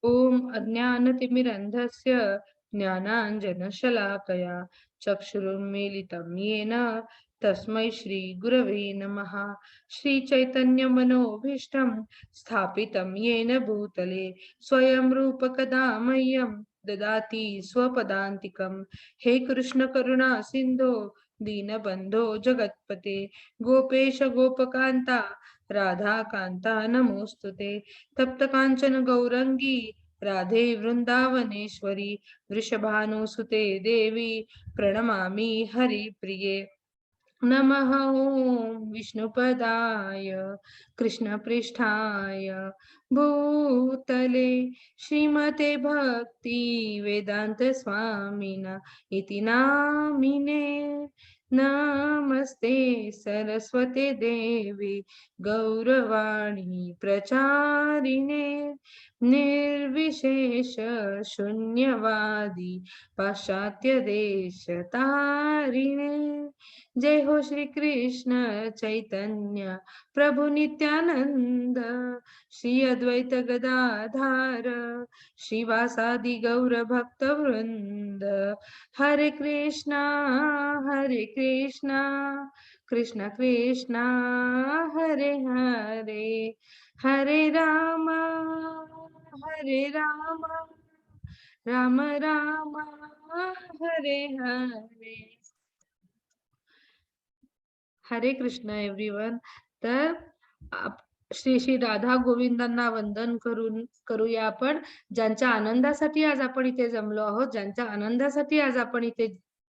ओम अज्ञानतिमिरन्धस्य ज्ञानाञ्जनशलाकया चक्षुरुन्मीलितं येन तस्मै श्रीगुरवे नमः। श्रीचैतन्यमनोभीष्टं स्थापितं येन भूतले स्वयं रूपकदा मह्यं ददाति स्वपदान्तिकं। हे कृष्ण करुणा सिन्धो दीनबन्धो जगत्पते गोपेश गोपकान्ता राधाकान्ता नमोस्तुते। तप्त कांचन गौरंगी राधे वृंदावनेश्वरी वृषभानुसुते देवी प्रणमामि हरिप्रिये। नमः ओम विष्णुपदाय कृष्णपृष्ठाय भूतले श्रीमते भक्ति वेदांत स्वामिना इति नामिने। नमस्ते सरस्वते देवी गौरवाणी प्रचारिणे निर्विशेष शून्यवादी पाश्चात्य देश तारिणे। जय हो श्री कृष्ण चैतन्य प्रभु नित्यानंद श्री अद्वैत गदाधार श्रीवासादि गौर भक्त वृंद। हरे कृष्णा कृष्ण कृष्णा हरे हरे हरे राम राम राम हरे हरे। हरे कृष्ण एव्हरीवन। तर श्री श्री राधा गोविंदांना वंदन करूया आपण, ज्यांच्या आनंदासाठी आज आपण इथे जमलो आहोत, ज्यांच्या आनंदासाठी आज आपण इथे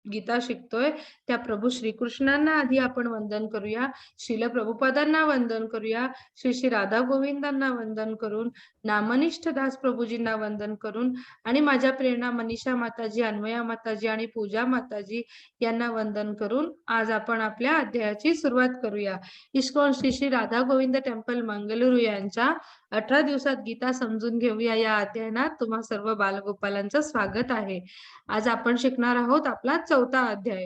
गीता शिकतोय, त्या प्रभू श्रीकृष्णांना आधी आपण वंदन करूया, श्रील प्रभुपादांना वंदन करूया, श्री श्री राधा गोविंदांना वंदन करून, नामनिष्ठ दास प्रभूजींना वंदन करून आणि माझ्या प्रेरणा मनीषा माताजी, अन्वया माताजी आणि पूजा माताजी यांना वंदन करून आज आपण आपल्या अध्यायाची सुरुवात करूया। इस्कॉन श्री श्री राधा गोविंद टेम्पल मंगलुरू यांच्या 18 दिवसात गीता समजून घेऊया या अध्यायात तुम्हा सर्व बालगोपालांचं स्वागत आहे। आज आपण शिकणार आहोत आपला 4था अध्याय।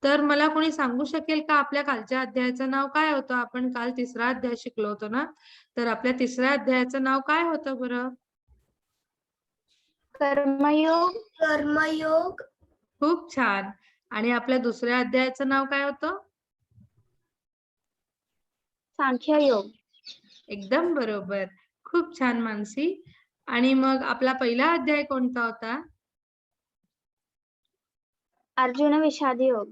तर मला कोणी सांगू शकेल का आपल्या कालच्या अध्यायाचं नाव काय होतं? आपण काल 3रा अध्याय शिकलो होतो ना, तर आपल्या 3ऱ्या अध्यायाचं नाव काय होतं बरं? कर्मयोग। कर्मयोग। खूप छान। आणि आपल्या 2ऱ्या अध्यायाचं नाव काय होतं? सांख्ययोग। एकदम बरोबर, खूप छान मानसी। आणि मग आपला पहिला अध्याय कोणता होता? अर्जुन विषाद योग।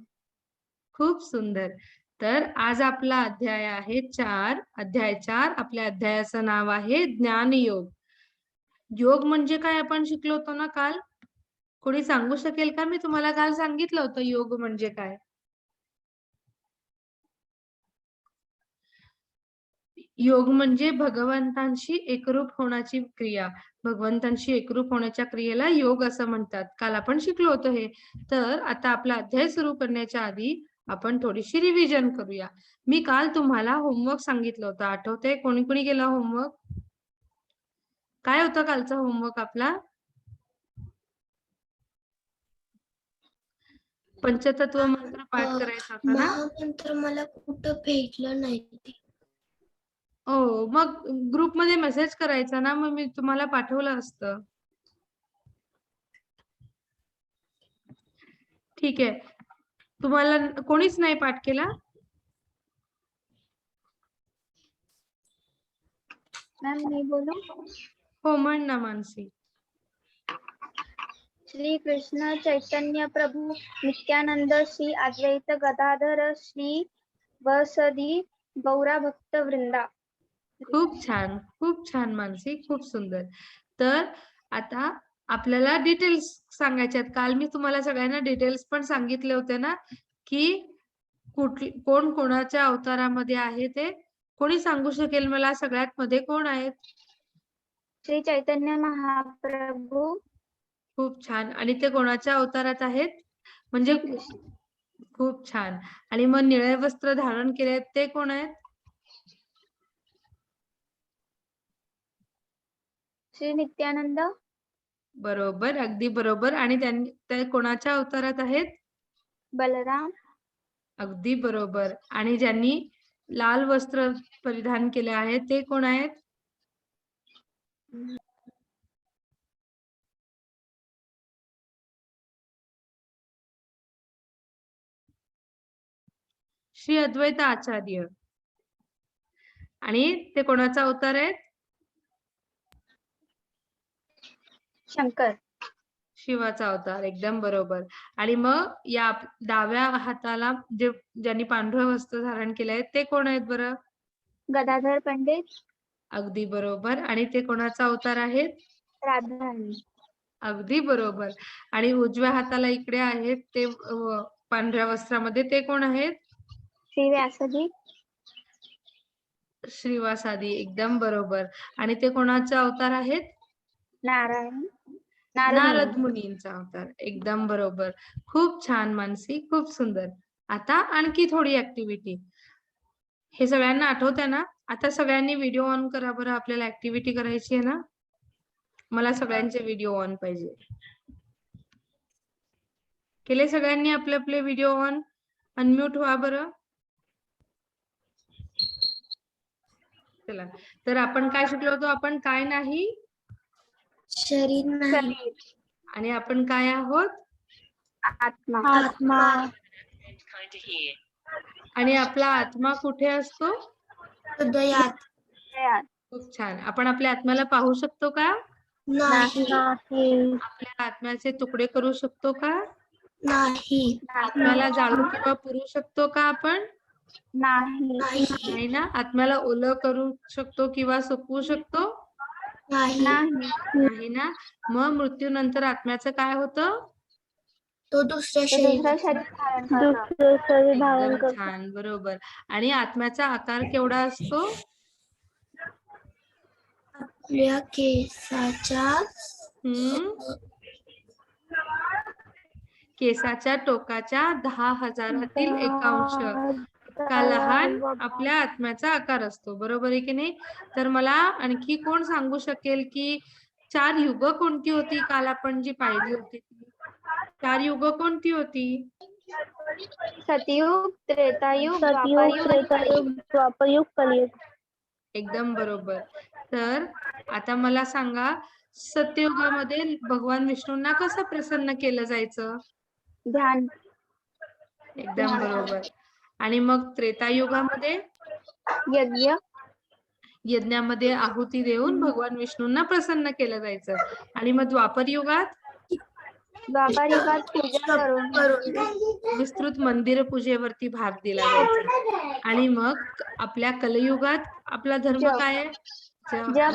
खूप सुंदर। तर आज आपला अध्याय आहे 4, अध्याय 4। आपल्या अध्यायाचं नाव आहे ज्ञान योग। योग म्हणजे काय आपण शिकलो होतो ना काल? कोणी सांगू शकेल का? मी तुम्हाला काल सांगितलं होतं योग म्हणजे काय? योग म्हणजे भगवंतांशी एकरूप होण्याची क्रिया, भगवंतांशी एकरूप होण्याच्या क्रियेला योग असं म्हणतात। काल आपण शिकलो होतो हे। तर आता आपला अध्याय सुरू करण्याच्या आधी आपण थोडीशी रिव्हिजन करूया। मी काल तुम्हाला होमवर्क सांगितलं होतं, आठवतंय? कोणी कोणी केला होमवर्क? काय होतं कालचा होमवर्क आपला? पंचतत्व मंत्र पाठ करायचा होता ना? महामंत्र मला कुठं भेटलं नाही। हो, मग ग्रुपमध्ये मेसेज करायचा ना, मग मी तुम्हाला पाठवलं असतं। ठीक आहे, तुम्हाला कोणीच नाही पाठ केला? मॅम मी बोलू? हो, म्हण ना मानसी। श्री कृष्ण चैतन्य प्रभु नित्यानंद श्री अद्वैत गदाधर श्री वसदी गौरा भक्त वृंदा। खूप छान मानसी, खूप सुंदर। तर आता आपल्याला डिटेल्स सांगायचे आहेत। काल मी तुम्हाला सगळ्यांना डिटेल्स पण सांगितले होते ना, की कोण कोणाच्या अवतारामध्ये आहे ते कोणी सांगू शकेल मला? सगळ्यात मध्ये कोण आहेत? श्री चैतन्य महाप्रभू। खूप छान। आणि ते कोणाच्या अवतारात आहेत? म्हणजे खूप छान। आणि मग निळे वस्त्र धारण केले ते कोण आहेत? श्री नित्यानंद। बरोबर, अगदी बरोबर। आणि ते कोणाच्या अवतारात आहेत? बलराम। अगदी बरोबर। आणि ज्यांनी लाल वस्त्र परिधान केले आहे ते कोण आहेत? श्री अद्वैत आचार्य. आणि ते कोणाचा अवतार आहेत? शंकर. शिवाचा अवतार. एकदम बरोबर. आणि मग या डाव्या हाताला ज्यांनी पांढरं वस्त्र धारण केलं आहे ते कोण आहेत बरं? गदाधर पंडित. अगदी बरोबर. आणि ते कोणाचा अवतार आहेत? राधाराणी. अगदी बरोबर. आणि उजव्या हाताला इकडे आहेत ते पांढऱ्या वस्त्रामध्ये ते कोण आहेत? श्री व्यासजी. श्रीवासादी. एकदम बरोबर. आणि ते कोणाचे अवतार आहेत? नारायण. नारद मुनींचा अवतार. एकदम बरोबर. खूप छान मानसी, खूप सुंदर. आता आणखी थोडी ऍक्टिव्हिटी. हे सगळ्यांना आठवतंय ना? आता सगळ्यांनी व्हिडिओ ऑन करा बरं. आपल्याला ऍक्टिव्हिटी करायची आहे ना? मला सगळ्यांचे व्हिडिओ ऑन पाहिजे. केले सगळ्यांनी आपले आपले व्हिडिओ ऑन? अनम्यूट व्हा बरं. चला, तर आपण काय शिकलो होतो? आपण काय नाही? शरीर नाही. आणि आपण काय आहोत? आत्मा. आत्मा. आणि आपला आत्मा कुठे असतो? हृदयात. खूप छान. आपण आपल्या आत्म्याला पाहू शकतो का? नाही. आपल्या आत्म्याचे तुकडे करू शकतो का? नाही. आत्म्याला जाळू किंवा पुरू शकतो का आपण? नाही. नाही ना. आत्म्याला ओलं करू शकतो किंवा सुकवू शकतो? नाही. नाही ना. मग मृत्यूनंतर आत्म्याचं काय होतं? तो दुसऱ्या दुसरं शरीरात. शरीर एकदम छान. बरोबर. आणि आत्म्याचा आकार केवढा असतो? आपल्या केसाच्या केसाच्या टोकाच्या 10,000 एक अंश इतका लहान आपल्या आत्म्याचा आकार असतो. बरोबर आहे की नाही? तर मला आणखी कोण सांगू शकेल की 4 युग कोणती होती? काल आपण जी पाहिली होती 4 युग कोणती होती? सतयुग, त्रेतायुग, द्वापरयुग, कलियुग. एकदम बरोबर. तर आता मला सांगा, सत्ययुगामध्ये भगवान विष्णूंना कसं प्रसन्न केलं जायचं? ध्यान. एकदम बरोबर. आणि मग त्रेतायुगामध्ये? यज्ञ. यज्ञामध्ये आहुती देऊन भगवान विष्णूंना प्रसन्न केलं जायचं. आणि मग द्वापर युगात? पूजा करून विस्तृत मंदिर पूजेवरती भाग दिला जायचा. आणि मग आपल्या कलयुगात आपला धर्म काय आहे?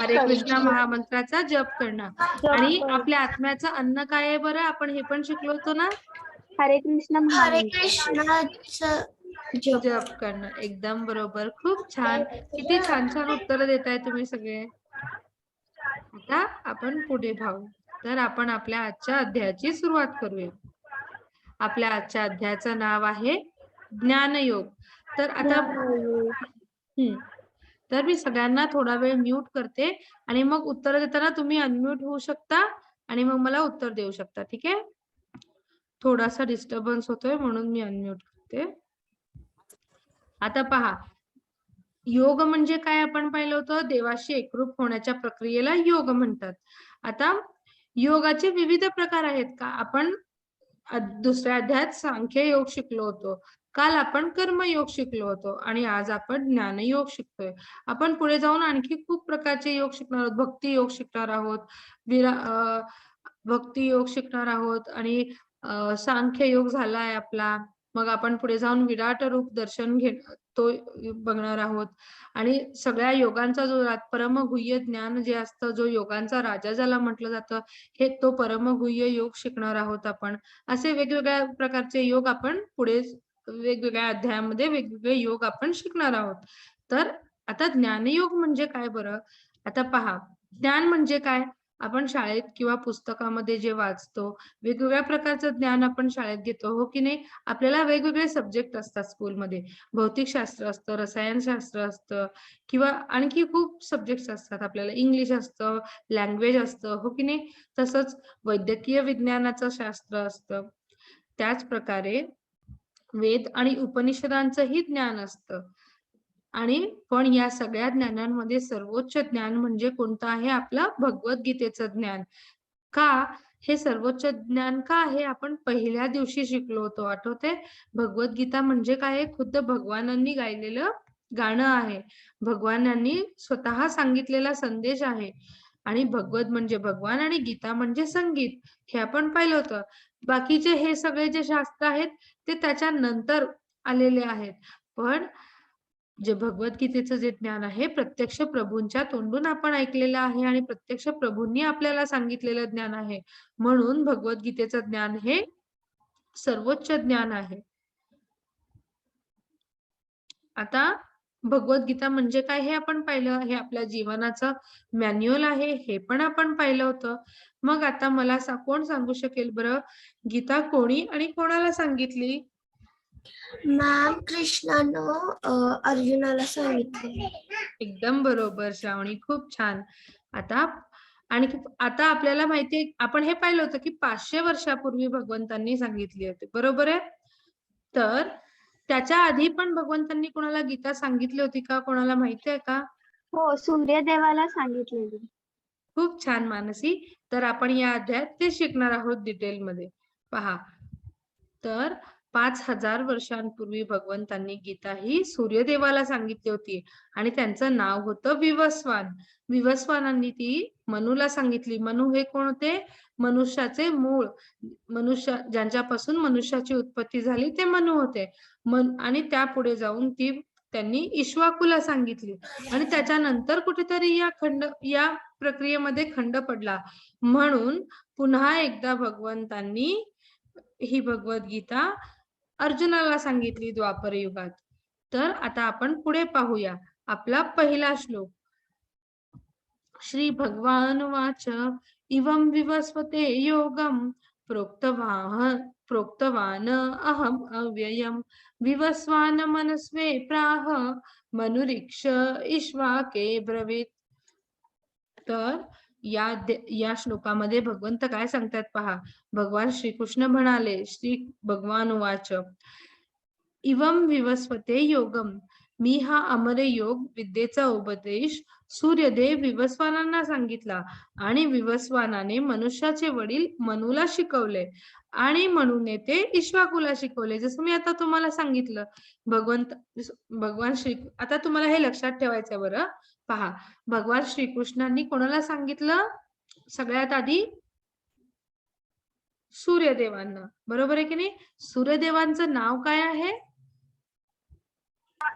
हरे कृष्ण महामंत्राचा जप करणं. आणि आपल्या आत्म्याचं अन्न काय आहे बरं? आपण हे पण शिकलो होतो ना? हरे कृष्ण जप करणं. एकदम बरोबर. खूप छान. किती छान छान उत्तर देताय तुम्ही सगळे. आता आपण पुढे भाऊ. तर आपण आपल्या आजच्या अध्यायाची सुरुवात करूया. आपल्या आजच्या अध्यायाचं नाव आहे ज्ञानयोग. तर आता तर मी सगळ्यांना थोडा वेळ म्यूट करते आणि मग उत्तर देताना तुम्ही अनम्यूट होऊ शकता आणि मग मला उत्तर देऊ शकता. ठीक आहे? थोडासा डिस्टर्बन्स होतोय म्हणून मी अनम्यूट करते. आता पहा, योग म्हणजे काय आपण पाहिलं होतं? देवाशी एकरूप होण्याच्या प्रक्रियेला योग म्हणतात. आता योगाचे विविध प्रकार आहेत का? आपण दुसऱ्या अध्यायात सांख्य योग शिकलो होतो. काल आपण कर्मयोग शिकलो होतो आणि आज आपण ज्ञानयोग शिकतोय. आपण पुढे जाऊन आणखी खूप प्रकारचे योग शिकणार आहोत. भक्ती योग शिकणार आहोत, भक्ती योग शिकणार आहोत आणि सांख्य योग झालाय आपला. मग आपण पुढे जाऊन विराट रूप दर्शन तो बघणार आहोत. आणि सगळ्या योगांचा जो परमगुह्य ज्ञान जे असतं, जो योगांचा राजा ज्याला म्हटलं जातं, हे तो परमगुह्य योग शिकणार आहोत आपण. असे वेगवेगळ्या प्रकारचे योग आपण पुढे वेगवेगळ्या अध्यायामध्ये वेगवेगळे योग आपण शिकणार आहोत. तर आता ज्ञानयोग म्हणजे काय बरं? आता पहा, ज्ञान म्हणजे काय? आपण शाळेत किंवा पुस्तकामध्ये जे वाचतो, वेगवेगळ्या प्रकारचं ज्ञान आपण शाळेत घेतो, हो की नाही? आपल्याला वेगवेगळे सब्जेक्ट असतात स्कूलमध्ये. भौतिकशास्त्र असतं, रसायनशास्त्र असतं किंवा आणखी खूप सब्जेक्ट्स असतात. आपल्याला इंग्लिश असतं, लँग्वेज असतं, हो की नाही? तसंच वैद्यकीय विज्ञानाचं शास्त्र असतं. त्याच प्रकारे वेद आणि उपनिषदांचंही ज्ञान असतं. आणि पण या सगळ्या ज्ञानांमध्ये सर्वोच्च ज्ञान म्हणजे कोणतं आहे? आपलं भगवद्गीतेचं ज्ञान. का? हे सर्वोच्च ज्ञान का आहे? आपण पहिल्या दिवशी शिकलो होतो, आठवते? भगवद्गीता म्हणजे काय? खुद्द भगवानांनी गायलेलं गाणं आहे. भगवानांनी स्वतः सांगितलेला संदेश आहे. आणि भगवत म्हणजे भगवान आणि गीता म्हणजे संगीत, हे आपण पाहिलं होतं. बाकीचे हे सगळे जे शास्त्र आहेत ते त्याच्यानंतर आलेले आहेत. पण जे भगवद्गीतेचं जे ज्ञान आहे प्रत्यक्ष प्रभूंच्या तोंडून आपण ऐकलेलं आहे आणि प्रत्यक्ष प्रभूंनी आपल्याला सांगितलेलं ज्ञान आहे. म्हणून भगवद्गीतेचं ज्ञान हे सर्वोच्च ज्ञान आहे. आता भगवद्गीता म्हणजे काय हे आपण पाहिलं. हे आपल्या जीवनाचं मॅन्युअल आहे, हे पण आपण पाहिलं होतं. मग आता मला कोण सांगू शकेल बरं, गीता कोणी आणि कोणाला सांगितली? मॅम, कृष्णानं अर्जुनाला सांगितले. एकदम बरोबर श्रावणी, खूप छान. आता आपल्याला माहितीये, आपण हे पाहिलं होतं की 500 वर्षापूर्वी भगवंतांनी सांगितली होती, बरोबर आहे? तर त्याच्या आधी पण भगवंतांनी कोणाला गीता सांगितली होती का? कोणाला माहिती आहे का? हो, सूर्यदेवाला सांगितलेली. खूप छान मानसी. तर आपण या अध्यायात ते शिकणार आहोत डिटेलमध्ये. पहा, तर 5000 वर्षांपूर्वी भगवंतांनी गीता ही सूर्यदेवाला सांगितली होती आणि त्यांचं नाव होतं विवस्वान. विवस्वानांनी ती मनूला सांगितली. मनू हे कोण होते? मनुष्याचे मूळ, ज्यांच्यापासून मनुष्याची उत्पत्ती झाली ते मनू होते. आणि त्यापुढे जाऊन त्यांनी इक्ष्वाकूला सांगितली आणि त्याच्यानंतर कुठेतरी या प्रक्रियेमध्ये खंड पडला. म्हणून पुन्हा एकदा भगवंतांनी ही भगवद्गीता अर्जुनाला सांगितली द्वापर युगात. तर आता आपण पुढे पाहूया. आपला पहिला श्लोक. श्री भगवान वाच इवं विवस्वते योगम प्रोक्तवान अहम अव्ययम विवस्वान मनस्वे प्राह मनुरीक्ष इक्ष्वाके ब्रवीत. तर या श्लोकामध्ये भगवंत काय सांगतात पहा. भगवान श्रीकृष्ण म्हणाले, श्री भगवान वाच इवं विवस्वते योगम, मी हा अमर योग विद्येचा उपदेश सूर्यदेव विवस्वानांना सांगितला आणि विवस्वानाने मनुष्याचे वडील मनूला शिकवले आणि मनूने ते इक्ष्वाकूला शिकवले. जसं मी आता तुम्हाला सांगितलं, भगवान श्री, आता तुम्हाला हे लक्षात ठेवायचं बरं. पहा, भगवान श्रीकृष्णांनी कोणाला सांगितलं? सगळ्यात आधी सूर्यदेवांना, बरोबर आहे की नाही? सूर्यदेवांचं नाव काय आहे?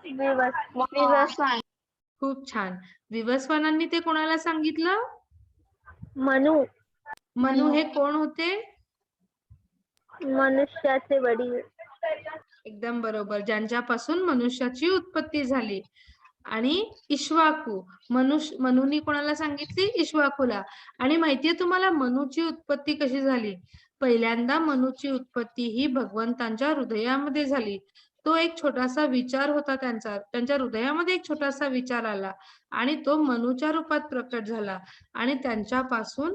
विवस्वान. खूप छान. विवस्वानांनी ते कोणाला सांगितलं? मनू, मनू हे कोण होते? मनुष्याचे वडील. एकदम बरोबर, ज्यांच्यापासून मनुष्याची उत्पत्ती झाली. आणि इक्ष्वाकू, मनूनी कोणाला सांगितली? इक्ष्वाकूला. आणि माहितीये तुम्हाला मनूची उत्पत्ती कशी झाली? पहिल्यांदा मनूची उत्पत्ती ही भगवंतांच्या हृदयामध्ये झाली. तो एक छोटासा विचार होता त्यांच्या हृदयामध्ये एक छोटासा विचार आला आणि तो मनूच्या रूपात प्रकट झाला आणि त्यांच्यापासून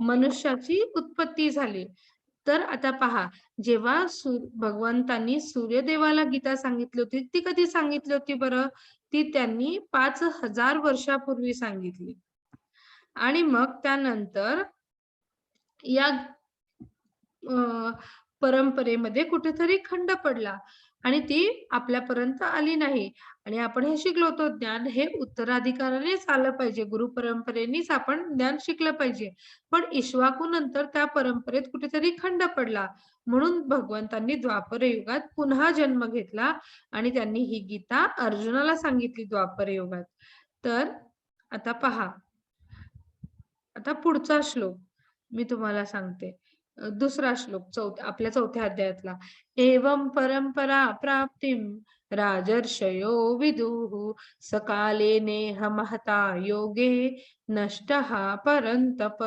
मनुष्याची उत्पत्ती झाली. तर आता पहा, जेव्हा भगवंतांनी सूर्यदेवाला गीता सांगितली होती, ती कधी सांगितली होती बरं? ती त्यांनी 5000 वर्षापूर्वी सांगितली. आणि मग त्यानंतर या परंपरेमध्ये कुठेतरी खंड पडला आणि ती आपल्यापर्यंत आली नाही. आणि आपण हे शिकलो होतो, ज्ञान हे उत्तराधिकारानेच आलं पाहिजे, गुरु परंपरेनेच आपण ज्ञान शिकलं पाहिजे. पण इक्ष्वाकू नंतर त्या परंपरेत कुठेतरी खंड पडला. म्हणून भगवंतांनी द्वापर युगात पुन्हा जन्म घेतला आणि त्यांनी ही गीता अर्जुनाला सांगितली द्वापर युगात. तर आता पहा, आता पुढचा श्लोक मी तुम्हाला सांगते. दुसरा श्लोक आपल्या 4थ्या अध्यायातला. एवं परंपरा प्राप्तिम राजर्षयो विदुः सकाले नेह महता योगे नष्टः परंतप.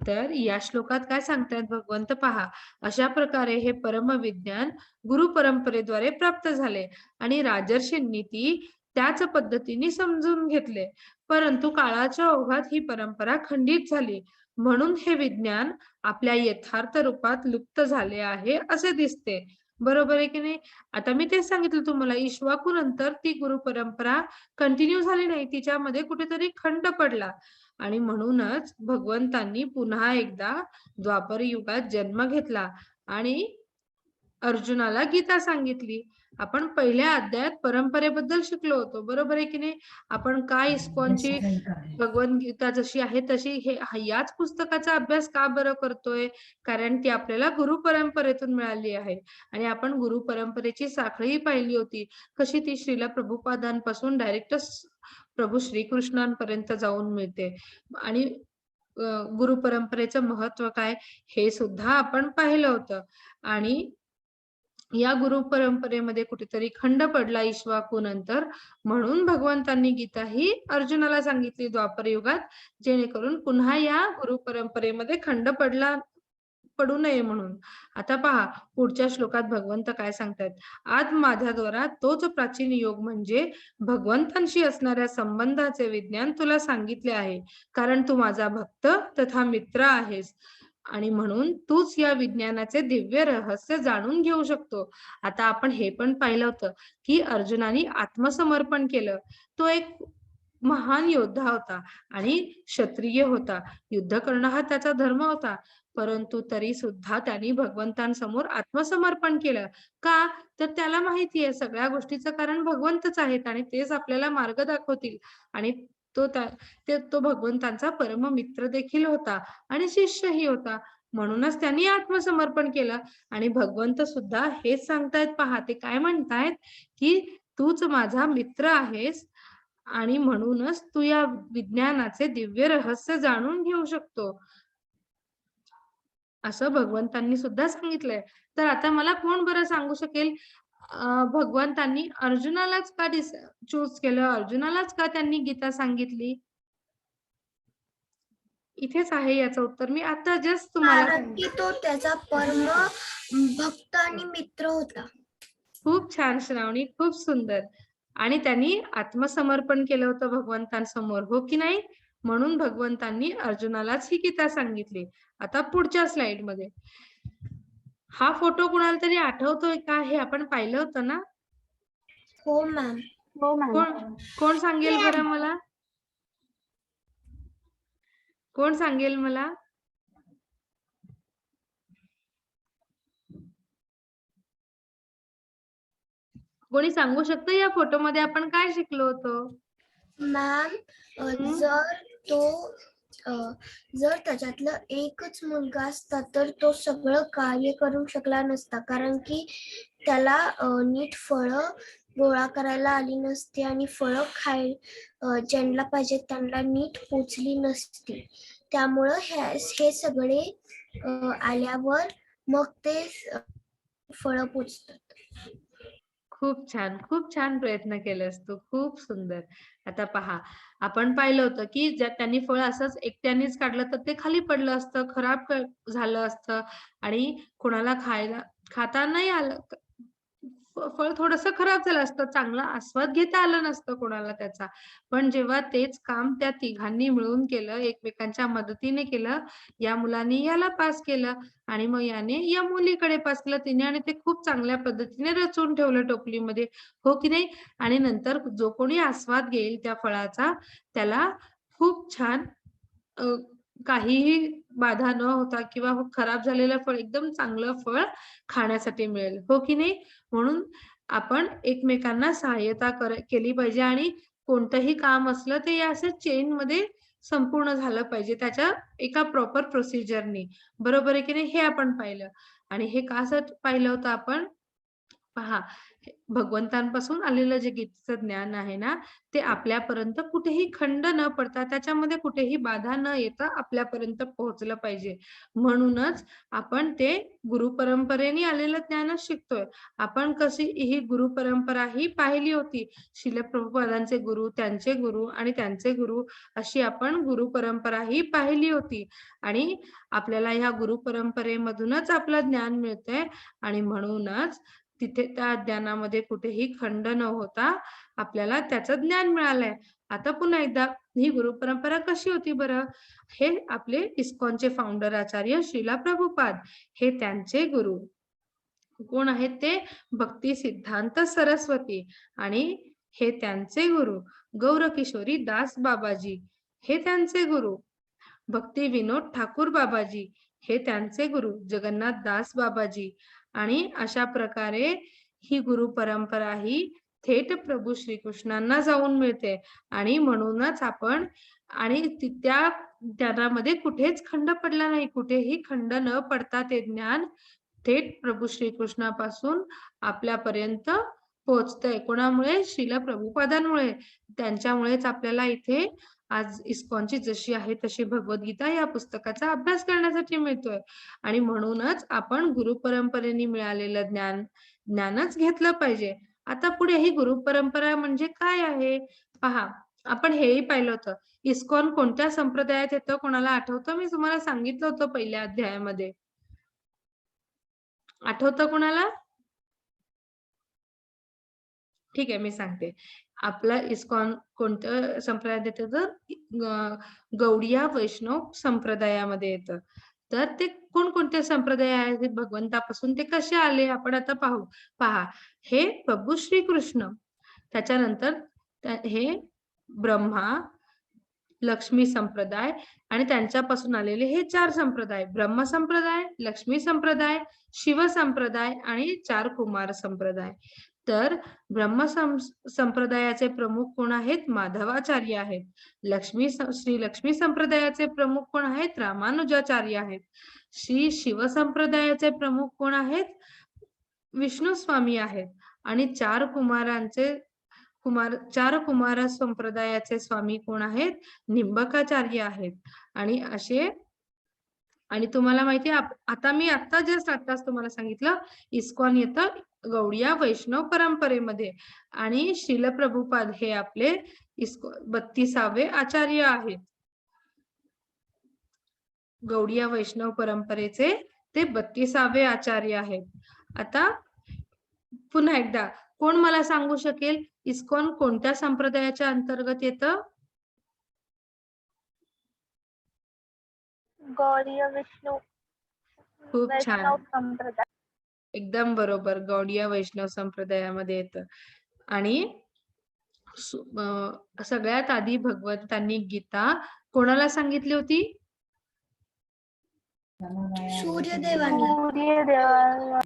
तर या श्लोकात काय सांगतात भगवंत पहा, अशा प्रकारे हे परमविज्ञान गुरु परंपरेद्वारे प्राप्त झाले आणि राजर्षींनी ती त्याच पद्धतीने समजून घेतले. परंतु काळाच्या ओघात ही परंपरा खंडित झाली. म्हणून हे विज्ञान आपल्या यथार्थ रूपात लुप्त झाले आहे असे दिसते. बरोबर आहे की नाही? आता मी तेच सांगितलं तुम्हाला, इक्ष्वाकू नंतर ती गुरु परंपरा कंटिन्यू झाली नाही, तिच्यामध्ये कुठेतरी खंड पडला आणि म्हणूनच भगवंतांनी पुन्हा एकदा द्वापर युगात जन्म घेतला आणि अर्जुनाला गीता सांगितली. आपण पहिल्या अध्यायात परंपरेबद्दल शिकलो होतो, बरोबर आहे की नाही? आपण काय इस्कॉनची भगवद्गीता जशी आहे तशी याच पुस्तकाचा अभ्यास का बरं करतोय? कारण ती आपल्याला गुरु परंपरेतून मिळाली आहे. आणि आपण गुरु परंपरेची साखळी पाहिली होती, कशी ती श्रील प्रभुपादांपासून डायरेक्ट प्रभू श्रीकृष्णांपर्यंत जाऊन मिळते. आणि गुरु परंपरेचं महत्व काय हे सुद्धा आपण पाहिलं होतं. आणि या गुरु परंपरेमध्ये कुठेतरी खंड पडला इक्ष्वाकू नंतर, म्हणून भगवंतांनी गीता ही अर्जुनाला सांगितली द्वापर युगात, जेणेकरून पुन्हा या गुरु परंपरेमध्ये खंड पडू नये म्हणून. आता पहा पुढच्या श्लोकात भगवंत काय सांगतात. आज माझ्याद्वारा तोच प्राचीन योग म्हणजे भगवंतांशी असणाऱ्या संबंधाचे विज्ञान तुला सांगितले आहे, कारण तू माझा भक्त तथा मित्र आहेस आणि म्हणून तूच या विज्ञानाचे दिव्य रहस्य जाणून घेऊ शकतो. आता आपण हे पण पाहिलं होतं की अर्जुनाने आत्मसमर्पण केलं. तो एक महान योद्धा होता आणि क्षत्रिय होता, युद्ध करणं हा त्याचा धर्म होता, परंतु तरी सुद्धा त्यांनी भगवंतांसमोर आत्मसमर्पण केलं. का? तर त्याला माहिती आहे सगळ्या गोष्टीचं कारण भगवंतच आहेत आणि तेच आपल्याला मार्ग दाखवतील. आणि तो भगवंतांचा परम मित्र देखील होता आणि शिष्यही होता, म्हणूनच त्यांनी आत्मसमर्पण केलं. आणि भगवंत सुद्धा हेच सांगतायत, पहा ते काय म्हणतायत की तूच माझा मित्र आहेस आणि म्हणूनच तू या विज्ञानाचे दिव्य रहस्य जाणून घेऊ शकतो, असं भगवंतांनी सुद्धा सांगितलंय. तर आता मला कोण बरं सांगू शकेल, भगवंतांनी अर्जुनालाच का चूज केलं, अर्जुनालाच का त्यांनी गीता सांगितली? इथेच आहे याचं उत्तर, मी आता जस्ट तुम्हाला कारण की तो त्याचा परम भक्त आणि मित्र होता. खूप छान श्रावणी, खूप सुंदर. आणि त्यांनी आत्मसमर्पण केलं होतं भगवंतांसमोर, हो की नाही? म्हणून भगवंतांनी अर्जुनालाच ही गीता सांगितली. आता पुढच्या स्लाइड मध्ये हा फोटो कुणाला तरी आठवतोय का? हे आपण पाहिलं होतं ना? हो मॅम. हो मॅम. कोण सांगेल बरं मला? कोण सांगेल मला? कोणी सांगू शकतं या फोटो मध्ये आपण काय शिकलो होतो? मॅम, जर त्याच्यातलं एकच मुलगा असता तर तो सगळं कार्य करू शकला नसता, कारण की त्याला नीट फळं गोळा करायला आली नसती आणि फळं ज्यांना पाहिजे त्यांना नीट पोचली नसती. त्यामुळं हे सगळे आल्यावर मग ते फळं पोचतात. खूप छान प्रयत्न केलास तू, खूप सुंदर. आता पहा आपण पाहिलं होतं की जर त्यांनी फळ असंच एकट्यानेच काढलं तर ते खाली पडलं असतं, खराब झालं असतं आणि कोणाला खाता नाही आलं, फळ थोडंसं खराब झालं असतं, चांगला आस्वाद घेता आला नसतं कोणाला त्याचा. पण जेव्हा तेच काम त्या तिघांनी मिळून केलं, एकमेकांच्या मदतीने केलं, या मुलांनी याला पास केलं आणि मग याने या मुलीकडे पास केलं तिने, आणि ते खूप चांगल्या पद्धतीने रचून ठेवलं टोपलीमध्ये, हो की नाही? आणि नंतर जो कोणी आस्वाद घेईल त्या फळाचा त्याला खूप छान काहीही बाधा न होता किंवा खराब झालेलं फळ एकदम चांगलं फळ खाण्यासाठी मिळेल, हो की नाही? म्हणून आपण एकमेकांना सहाय्यता केली पाहिजे आणि कोणतंही काम असलं ते असं चेन मध्ये संपूर्ण झालं पाहिजे त्याच्या एका प्रॉपर प्रोसिजरनी, बरोबर आहे की नाही? हे आपण पाहिलं. आणि हे का असं पाहिलं होतं आपण? पहा भगवंतांपासून आलेलं जे गीतेचं ज्ञान आहे ना, ते आपल्यापर्यंत कुठेही खंड न पडता, त्याच्यामध्ये कुठेही बाधा न येता आपल्यापर्यंत पोहोचलं पाहिजे. म्हणूनच आपण ते गुरु परंपरेने आलेलं ज्ञानच शिकतोय. आपण कशी ही गुरु परंपरा ही पाहिली होती, श्रील प्रभुपादांचे गुरु, त्यांचे गुरु आणि त्यांचे गुरु, अशी आपण गुरु परंपरा ही पाहिली होती. आणि आपल्याला ह्या गुरु परंपरेमधूनच आपलं ज्ञान मिळतंय आणि म्हणूनच तिथे त्या ज्ञानामध्ये कुठेही खंड न होता आपल्याला त्याचं ज्ञान मिळालंय. आता पुन्हा एकदा ही गुरु परंपरा कशी होती बरं? हे आपले इस्कॉनचे फाउंडर आचार्य श्रील प्रभुपाद, हे त्यांचे गुरु कोण आहेत? ते भक्ती सिद्धांत सरस्वती. आणि हे त्यांचे गुरु गौरकिशोरी दास बाबाजी, हे त्यांचे गुरु. भक्ती विनोद ठाकूर बाबाजी हे त्यांचे गुरु. जगन्नाथ दास बाबाजी. आणि अशा प्रकारे ही गुरु परंपरा ही थेट प्रभू श्रीकृष्णांना जाऊन मिळते. आणि म्हणूनच आपण आणि त्या ज्ञानामध्ये कुठेच खंड पडला नाही. कुठेही खंड न पडता ते ज्ञान थेट प्रभू श्रीकृष्णापासून आपल्यापर्यंत पोहोचतंय. कोणामुळे? श्रील प्रभुपादांमुळे. त्यांच्यामुळेच आपल्याला इथे आज इस्कॉनची जशी आहे तशी भगवद्गीता या पुस्तकाचा अभ्यास करण्यासाठी मिळतोय. आणि म्हणूनच आपण गुरु परंपरेने मिळालेलं ज्ञानच घेतलं पाहिजे. आता पुढे ही गुरु परंपरा म्हणजे काय आहे पहा. आपण हेही पाहिलं होतं. इस्कॉन कोणत्या संप्रदायात येतं कोणाला आठवतं? मी तुम्हाला सांगितलं होतं पहिल्या अध्यायामध्ये. आठवतं कोणाला? ठीक आहे, मी सांगते. आपला इस्कॉन कोणत्या संप्रदायात येतं? तर गौडिया वैष्णव संप्रदायामध्ये येतं. तर ते कोणकोणते संप्रदाय आहेत भगवंतापासून, ते कसे आले आपण आता पाहू. पहा, हे प्रभू श्रीकृष्ण, त्याच्यानंतर हे ब्रह्मा, लक्ष्मी संप्रदाय आणि त्यांच्यापासून आलेले हे 4 संप्रदाय: ब्रह्म संप्रदाय, लक्ष्मी संप्रदाय, शिव संप्रदाय आणि 4 कुमार संप्रदाय. तर ब्रह्म संप्रदायाचे प्रमुख कोण आहेत? माधवाचार्य आहेत. श्री लक्ष्मी संप्रदायाचे प्रमुख कोण आहेत? रामानुजाचार्य आहेत. श्री शिव संप्रदायाचे प्रमुख कोण आहेत? विष्णू स्वामी आहेत. आणि 4 कुमार संप्रदायाचे स्वामी कोण आहेत? निंबकाचार्य आहेत. आणि तुम्हाला माहिती आहे, आता आताच तुम्हाला सांगितलं, इस्कॉन येतं गौडिया वैष्णव परंपरेमध्ये. आणि श्रील प्रभुपाद हे आपले 32वे आचार्य आहेत. गौडिया वैष्णव परंपरेचे ते 32वे आचार्य आहेत. आता पुन्हा एकदा कोण मला सांगू शकेल इस्कॉन कोणत्या संप्रदायाच्या अंतर्गत येतं? गौडीय विष्णू खूप छान, वैष्णव संप्रदाय. एकदम बरोबर, गौडिया वैष्णव संप्रदायामध्ये येतं. आणि सगळ्यात आधी भगवंतांनी गीता कोणाला सांगितली होती? सूर्यदेवाला.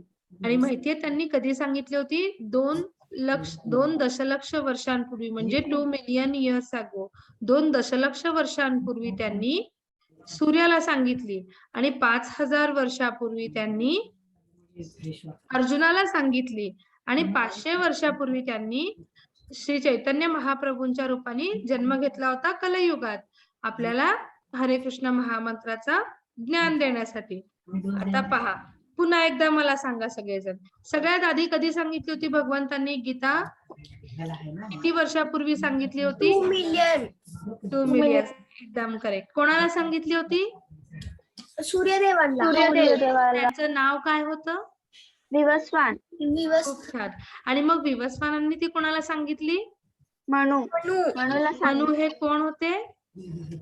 आणि माहितीये त्यांनी कधी सांगितली होती? 2 दशलक्ष वर्षांपूर्वी, म्हणजे 2 मिलियन इयर्स अगो. 2 दशलक्ष वर्षांपूर्वी त्यांनी सूर्याला सांगितली. आणि 5000 वर्षापूर्वी त्यांनी अर्जुनाला सांगितली. आणि 500 वर्षापूर्वी त्यांनी श्री चैतन्य महाप्रभूंच्या रूपाने जन्म घेतला होता कलयुगात, आपल्याला हरे कृष्ण महामंत्राचा ज्ञान देण्यासाठी. आता पहा, पुन्हा एकदा मला सांगा सगळेजण, सगळ्यात आधी कधी सांगितली होती भगवंतांनी गीता? किती वर्षापूर्वी सांगितली होती? 2 मिलियन. 2 मिलियन, एकदम करेक्ट. कोणाला सांगितली होती? सूर्यदेवाला. त्यांचं नाव काय होतं? विवस्वान. खूप छान. आणि मग विवस्वानांनी ती कोणाला सांगितली? मनु हे कोण होते?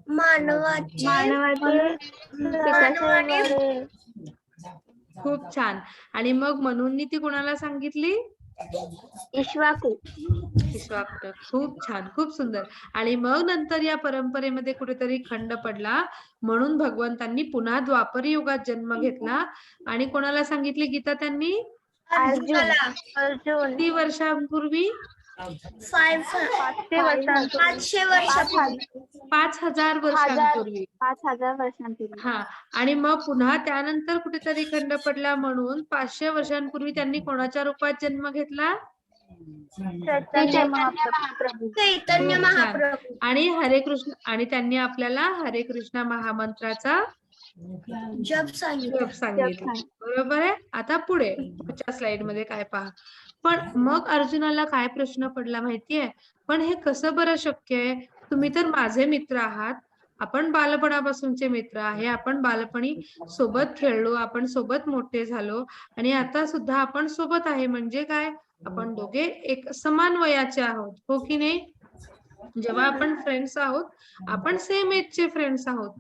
मानवाचे. खूप छान. आणि मग मनूंनी ती कोणाला सांगितली? इक्ष्वाकू. खूप छान, खूप सुंदर. आणि मग नंतर या परंपरेमध्ये कुठेतरी खंड पडला, म्हणून भगवंतांनी पुन्हा द्वापर युगात जन्म घेतला. आणि कोणाला सांगितली गीता त्यांनी? अर्जुन. किती वर्षांपूर्वी? 500 वर्षापूर्वी. 5000 वर्षांपूर्वी. 5000 वर्षांपूर्वी. हा. आणि मग पुन्हा त्यानंतर कुठेतरी खंड पडला, म्हणून 500 वर्षांपूर्वी त्यांनी कोणाच्या रूपात जन्म घेतला? चैतन्य महाप्रभू. चैतन्य महाप्रभू. आणि हरे कृष्ण, आणि त्यांनी आपल्याला हरे कृष्ण महामंत्राचा जप सांगितलं. बरोबर आहे. आता पुढे पुढच्या स्लाइड मध्ये काय पहा. पण मग अर्जुनाला काय प्रश्न पडला माहितीये? पण हे कसं बरं शक्य आहे? तुम्ही तर माझे मित्र आहात, आपण बालपणापासूनचे मित्र आहे, आपण बालपणी सोबत खेळलो, आपण सोबत मोठे झालो, आणि आता सुद्धा आपण सोबत आहे. म्हणजे काय? आपण दोघे एक समान वयाचे आहोत, हो की नाही? जेव्हा आपण फ्रेंड्स आहोत, आपण सेम एजचे फ्रेंड्स आहोत.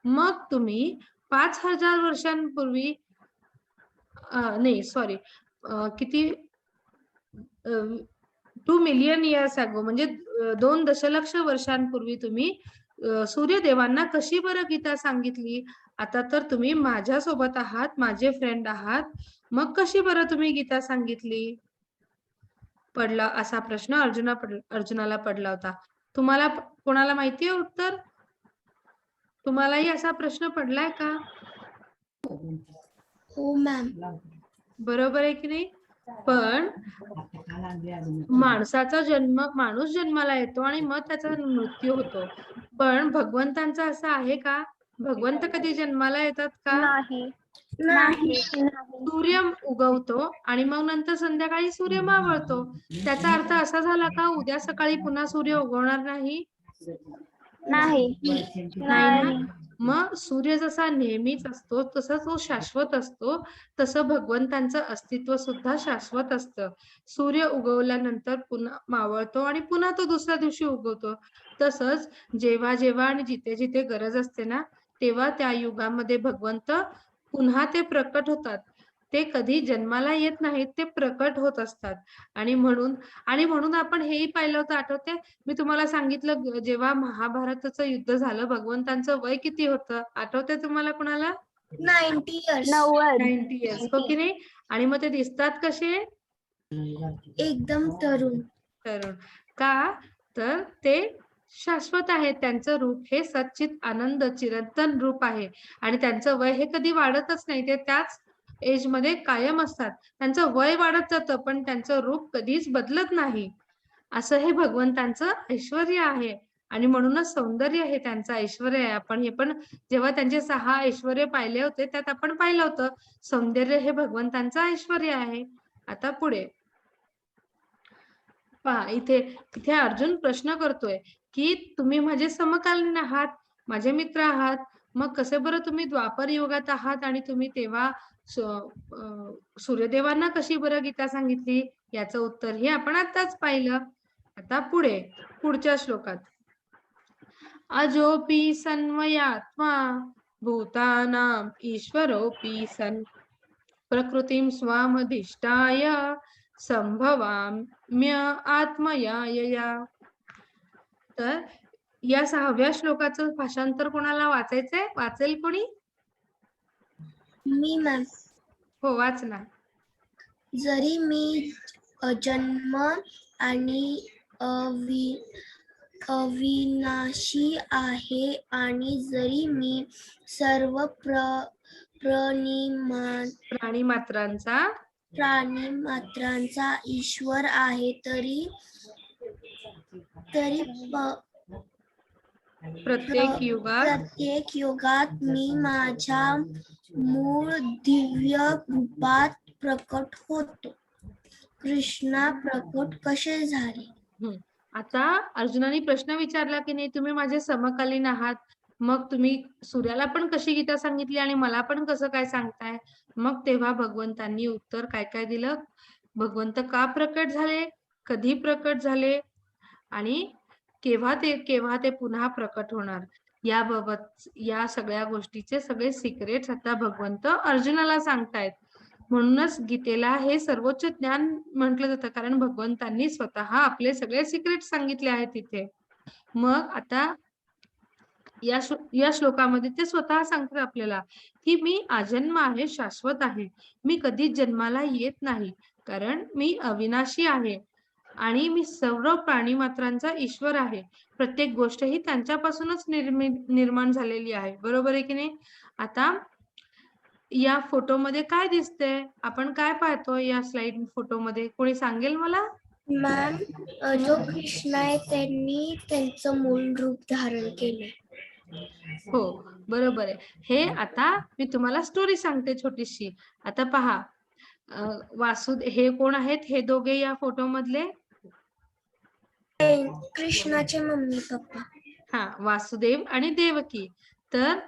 मग तुम्ही 5000 वर्षांपूर्वी नाही सॉरी किती 2 मिलियन इयर्स अगो, म्हणजे 2 दशलक्ष वर्षांपूर्वी तुम्ही सूर्यदेवांना कशी बरं गीता सांगितली? आता तर तुम्ही माझ्या सोबत आहात, माझे फ्रेंड आहात, मग कशी बरं तुम्ही गीता सांगितली? पडला असा प्रश्न अर्जुनाला पडला होता. तुम्हाला कोणाला माहिती आहे उत्तर? तुम्हालाही असा प्रश्न पडलाय का? हो मॅम. बरोबर आहे की नाही? पण माणूस जन्माला येतो आणि मग त्याचा मृत्यू होतो. पण भगवंतांचा असं आहे का? भगवंत कधी जन्माला येतात का? नाही. नाही. सूर्य उगवतो आणि मग नंतर संध्याकाळी सूर्य मावळतो. त्याचा अर्थ असा झाला का उद्या सकाळी पुन्हा सूर्य उगवणार नाही? नाही. नाही ना? मग सूर्य जसा नेहमीच असतो, तसा तो शाश्वत असतो, तसं भगवंतांचं अस्तित्व सुद्धा शाश्वत असतं. सूर्य उगवल्यानंतर पुन्हा मावळतो आणि पुन्हा तो दुसऱ्या दिवशी उगवतो. तसंच जेव्हा जेव्हा आणि जिथे जिथे गरज असते ना, तेव्हा त्या युगामध्ये भगवंत पुन्हा ते प्रकट होतात. ते कधी जन्माला येत नाहीत, ते प्रकट होत असतात. आणि म्हणून आपण हेही पाहिलं होतं, आठवते? मी तुम्हाला सांगितलं जेव्हा महाभारताचं युद्ध झालं, भगवंतांचं वय किती होतं? आठवतंय तुम्हाला कुणाला? 90 इयर्स. 90 इयर्स, हो की नाही? आणि मग ते दिसतात कसे? एकदम तरुण. का? तर ते शाश्वत आहे. त्यांचं रूप हे सच्चित आनंद चिरंतन रूप आहे आणि त्यांचं वय हे कधी वाढतच नाही. ते त्याच एज मध्ये कायम असतात. त्यांचं वय वाढत जातं पण त्यांचं रूप कधीच बदलत नाही. असं हे भगवंतांचं ऐश्वर्य आहे आणि म्हणूनच सौंदर्य हे त्यांचं ऐश्वर्य आहे. आपण हे पण जेव्हा त्यांचे 6 ऐश्वर्य पाहिले होते त्यात आपण पाहिलं होतं, सौंदर्य हे भगवंतांचं ऐश्वर्य आहे. आता पुढे पहा, इथे अर्जुन प्रश्न करतोय की तुम्ही माझे समकालीन आहात, माझे मित्र आहात, मग कसे बरं तुम्ही द्वापर युगात आहात आणि तुम्ही तेव्हा सूर्यदेवांना कशी बरं गीता सांगितली? याचं उत्तर हे आपण आताच पाहिलं. आता पुढच्या श्लोकात अजोपि सन्मयात्मा भूतानां ईश्वरोऽपि सन् प्रकृतिं स्वामधिष्ठाय संभवाम्य आत्मया यया. तर या 6व्या श्लोकाचं भाषांतर कोणाला वाचायचंय? वाचेल कोणी? मी मॅम. हो, वाच ना. जरी मी अजन्म आणि अविनाशी आहे आणि जरी मी सर्व प्राणीमात्रांचा ईश्वर आहे तरी प्रत्येक युगात मी माझ्या मूळ दिव्य रूपात प्रकट होतो. कृष्णा प्रकट कसे झाले? आता अर्जुनाने प्रश्न विचारला की नाही, तुम्ही माझे समकालीन आहात, मग तुम्ही सूर्याला पण कशी गीता सांगितली आणि मला पण कसं काय सांगताय? मग तेव्हा भगवंतांनी उत्तर काय काय दिलं? भगवंत का प्रकट झाले, कधी प्रकट झाले आणि केव्हा ते पुन्हा प्रकट होणार, याबाबत या सगळ्या गोष्टीचे सगळे सिक्रेट्स आता भगवंत अर्जुनाला सांगतायत. म्हणूनच गीतेला हे सर्वोच्च ज्ञान म्हटलं जातं, कारण भगवंतांनी स्वतः आपले सगळे सिक्रेट सांगितले आहेत तिथे. मग आता या श्लोकामध्ये ते स्वतः सांगतात आपल्याला की मी अजन्म आहे, शाश्वत आहे, मी कधीच जन्माला येत नाही, कारण मी अविनाशी आहे आणि मी सर्व प्राणीमात्रांचा ईश्वर आहे. प्रत्येक गोष्ट ही त्यांच्यापासूनच निर्माण झालेली आहे. बरोबर आहे की नाही? आता या फोटोमध्ये काय दिसतंय? आपण काय पाहतोय या स्लाइड फोटोमध्ये? कोणी सांगेल मला? मॅम, जो कृष्ण आहे त्यांनी त्यांचं मूळ रूप धारण केले. हो, बरोबर आहे. हे आता मी तुम्हाला स्टोरी सांगते छोटीशी. आता पहा, हे कोण आहेत हे दोघे या फोटो मधले? कृष्णाचे मम्मी पप्पा. हा, वासुदेव आणि देवकी. तर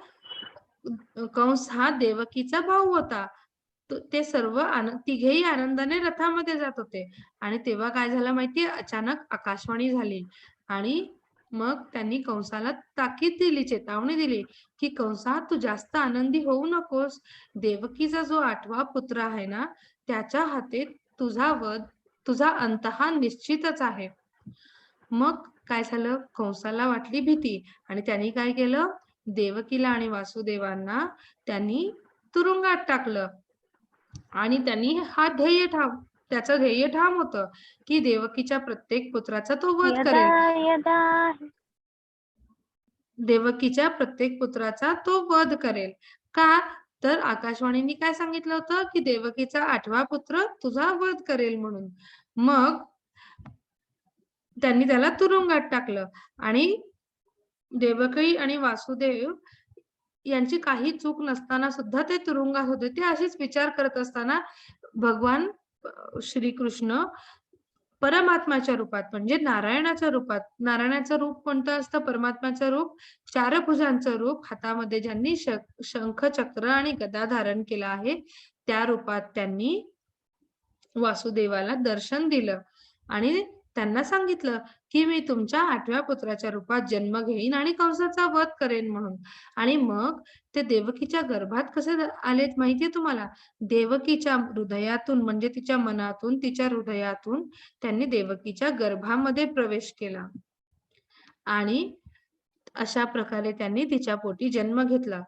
कंस हा देवकीचा भाऊ होता. ते सर्व तिघेही आनंदाने रथामध्ये जात होते आणि तेव्हा काय झालं माहितीये, अचानक आकाशवाणी झाली आणि मग त्यांनी कंसाला ताकीद दिली, चेतावणी दिली की कंसा, तू जास्त आनंदी होऊ नकोस. देवकीचा जो 8वा पुत्र आहे ना, त्याच्या हाती तुझा अंत हा निश्चितच आहे. मग काय झालं, कंसाला वाटली भीती आणि त्यांनी काय केलं, देवकीला आणि वासुदेवांना त्यांनी तुरुंगात टाकलं आणि त्यांनी त्याचं ध्येय ठाम होतं की देवकीच्या प्रत्येक पुत्राचा तो वध यदा करेल. यदा देवकीच्या प्रत्येक पुत्राचा तो वध करेल. का तर आकाशवाणीने काय सांगितलं होतं की देवकीचा 8वा पुत्र तुझा वध करेल म्हणून. मग त्यांनी त्याला तुरुंगात टाकलं आणि देवकी आणि वासुदेव यांची काही चूक नसताना सुद्धा ते तुरुंगात होते. ते असेच विचार करत असताना भगवान श्रीकृष्ण परमात्म्याच्या रूपात म्हणजे नारायणाच्या रूपात, नारायणाचं रूप कोणतं असतं, परमात्म्याचं रूप 4 भुजांचं रूप, हातामध्ये ज्यांनी शंख चक्र आणि गदा धारण केला आहे त्या रूपात त्यांनी वासुदेवाला दर्शन दिलं आणि त्यांना सांगितलं की मी तुमच्या 8व्या पुत्राच्या रूपात जन्म घेईन आणि कंसाचा वध करेन म्हणून. आणि मग ते देवकीच्या गर्भात कसे आलेत माहितीये तुम्हाला, देवकीच्या हृदयातून म्हणजे तिच्या मनातून, तिच्या हृदयातून त्यांनी देवकीच्या गर्भामध्ये प्रवेश केला आणि अशा प्रकारे त्यांनी तिच्या पोटी जन्म घेतला.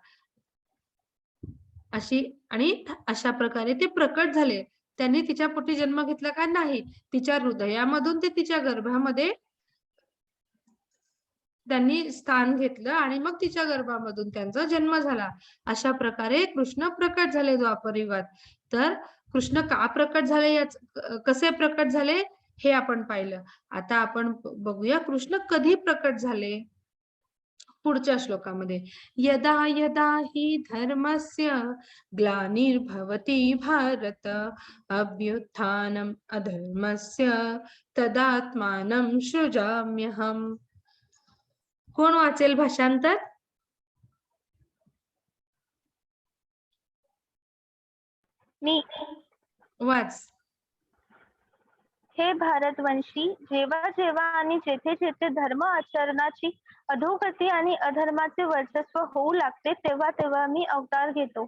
अशा प्रकारे ते प्रकट झाले. त्यांनी तिच्या पोटी जन्म घेतला का नाही, तिच्या हृदयामधून ते तिच्या गर्भामध्ये त्यांनी स्थान घेतलं आणि मग तिच्या गर्भामधून त्यांचा जन्म झाला. अशा प्रकारे कृष्ण प्रकट झाले द्वापर युगात. तर कृष्ण का प्रकट झाले, कसे प्रकट झाले हे आपण पाहिलं. आता आपण बघूया कृष्ण कधी प्रकट झाले पुढच्या श्लोकामध्ये. यदा यदा हि धर्मस्य ग्लानिर्भवति भारत अभ्युत्थानम् अधर्मस्य तदात्मानं सृजाम्यहम्. कोण वाचेल भाषांतर? मी. वाच. हे भारतवंशी, जेव्हा जेव्हा आणि जेथे जेथे धर्म आचरणाची अधोगती आणि अधर्माचे वर्चस्व होऊ लागते तेव्हा तेव्हा मी अवतार घेतो.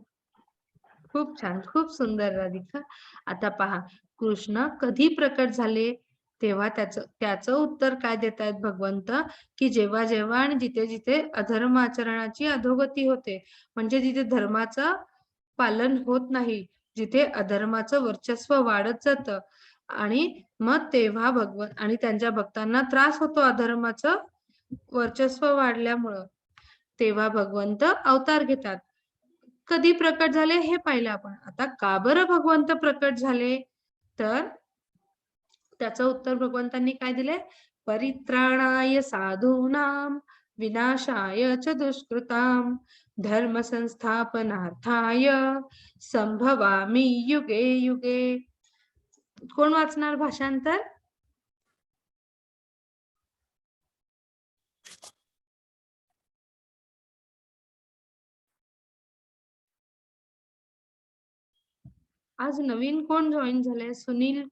खूप छान, खूप सुंदर राधिका. आता पहा कृष्ण कधी प्रकट झाले तेव्हा त्याचं उत्तर काय देत आहेत भगवंत की जेव्हा जेव्हा आणि जिथे जिथे अधर्म आचरणाची अधोगती होते म्हणजे जिथे धर्माचं पालन होत नाही, जिथे अधर्माचं वर्चस्व वाढत जातं आणि मग तेव्हा भगवंत आणि त्यांच्या भक्तांना त्रास होतो अधर्माचं वर्चस्व वाढल्यामुळं, तेव्हा भगवंत अवतार घेतात. कधी प्रकट झाले हे पाहिलं आपण. आता का बरं भगवंत प्रकट झाले, तर त्याचं उत्तर भगवंतांनी काय दिले, परित्राणाय साधूनां विनाशाय च दुष्कृतां धर्म संस्थापनार्थाय संभवामि युगे युगे. कोण वाचणार भाषांतर? आज नवीन कोण जॉईन झाले? सुनील.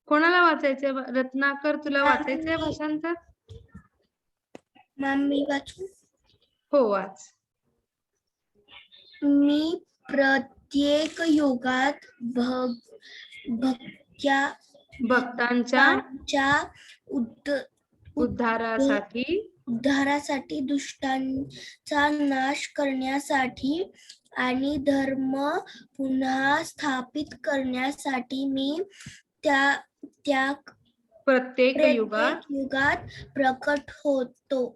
कोणाला वाचायचंय? रत्नाकर तुला वाचायचंय भाषांतर? मॅम मी वाचू? हो वाच. मी प्रत्येक युगात भक्तांच्या उद्धारासाठी दुष्टांचा नाश करण्यासाठी आणि धर्म पुन्हा स्थापित करण्यासाठी मी त्या प्रत्येक युगात प्रकट होतो.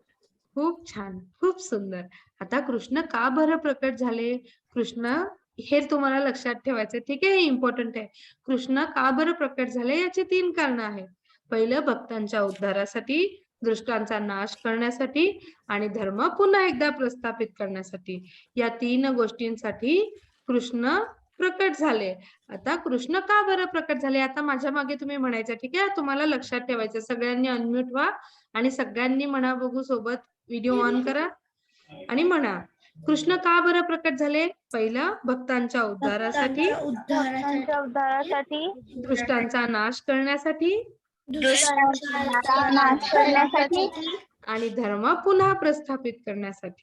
खूप छान, खूप सुंदर. आता कृष्ण का बरं प्रकट झाले? कृष्ण हे तुम्हाला लक्षात ठेवायचं, ठीक आहे, हे इम्पॉर्टंट आहे. कृष्ण का बरं प्रकट झाले याची 3 कारणं आहेत. पहिलं भक्तांच्या उद्धारासाठी, दुष्टांचा नाश करण्यासाठी आणि धर्म पुन्हा एकदा प्रस्थापित करण्यासाठी. या 3 गोष्टींसाठी कृष्ण प्रकट झाले. आता कृष्ण का बरं प्रकट झाले आता माझ्या मागे तुम्ही म्हणायचं, ठीक आहे, तुम्हाला लक्षात ठेवायचं. सगळ्यांनी अनम्यूट व्हा आणि सगळ्यांनी म्हणा बघू सोबत, व्हिडिओ ऑन करा आणि म्हणा कृष्ण का बरं प्रकट झाले. पहिलं भक्तांच्या उद्धारासाठी, दुष्टांचा नाश करण्यासाठी आणि धर्म पुन्हा प्रस्थापित करण्यासाठी.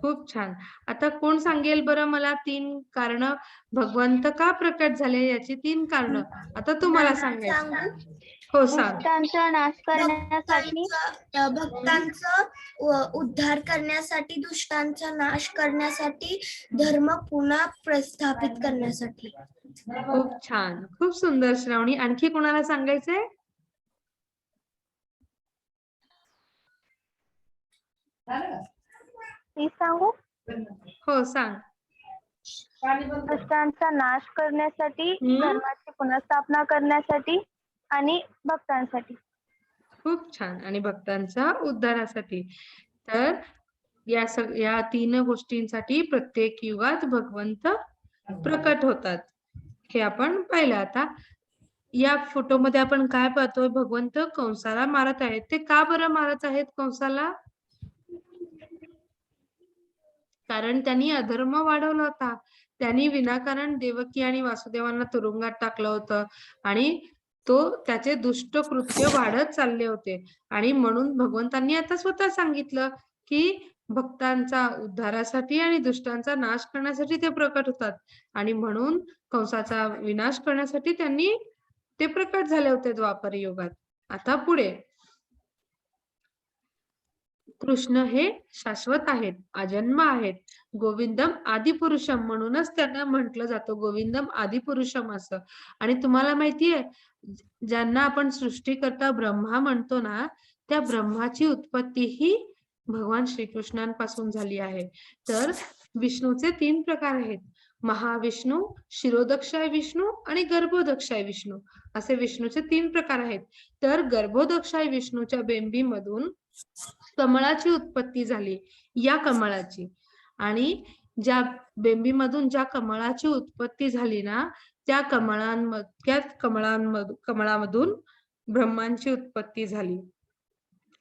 खूप छान. आता कोण सांगेल बरं मला 3 कारण भगवंत का प्रकट झाले याची 3 कारण? आता तुम्हाला सांगायचं. सांगू? हो सांग. दुष्टांचा नाश करण्यासाठी, भक्तांचा उद्धार करण्यासाठी, दुष्टांचा नाश करण्यासाठी, धर्म पुन्हा प्रस्थापित करण्यासाठी. खूप छान. खूप सुंदर श्रावणी. आणखी कोणाला सांगायचंय? मी सांगू? हो सांग. दुष्टांचा नाश करण्यासाठी, धर्माची पुनर्स्थापना करण्यासाठी आणि भक्तांसाठी. खूप छान. आणि भक्तांचा उद्धारासाठी. तर या 3 गोष्टींसाठी प्रत्येक युगात भगवंत प्रकट होतात. हे आपण पाहिलं. आता या फोटोमध्ये आपण काय पाहतोय? भगवंत कंसाला मारत आहेत. ते का बरं मारत आहेत कंसाला? कारण त्यांनी अधर्म वाढवला होता. त्यांनी विनाकारण देवकी आणि वासुदेवांना तुरुंगात टाकलं होतं आणि त्याचे दुष्ट कृत्य वाढत चालले होते. आणि म्हणून भगवंतांनी आता स्वतः सांगितलं की भक्तांचा उद्धारासाठी आणि दुष्टांचा नाश करण्यासाठी ते प्रकट होतात. आणि म्हणून कंसाचा विनाश करण्यासाठी ते प्रकट झाले होते द्वापर युगात. आता पुढे कृष्ण हे शाश्वत आहेत, अजन्म आहेत. गोविंदम आदिपुरुषम म्हणूनच त्यांना म्हटलं जातं गोविंदम आदिपुरुषम असं. आणि तुम्हाला माहितीये ज्यांना आपण सृष्टीकर्ता ब्रह्मा म्हणतो ना, त्या ब्रह्माची उत्पत्ती ही भगवान श्रीकृष्णांपासून झाली आहे. तर विष्णूचे 3 प्रकार आहेत. महाविष्णू, शिरोदक्षाय विष्णू आणि गर्भोदक्षाय विष्णू असे विष्णूचे 3 प्रकार आहेत. तर गर्भोदक्षाय विष्णूच्या बेंबीमधून कमळाची उत्पत्ती झाली. या कमळाची आणि ज्या बेंबीमधून ज्या कमळाची उत्पत्ती झाली ना, त्या कमळामधून ब्रह्मांची उत्पत्ती झाली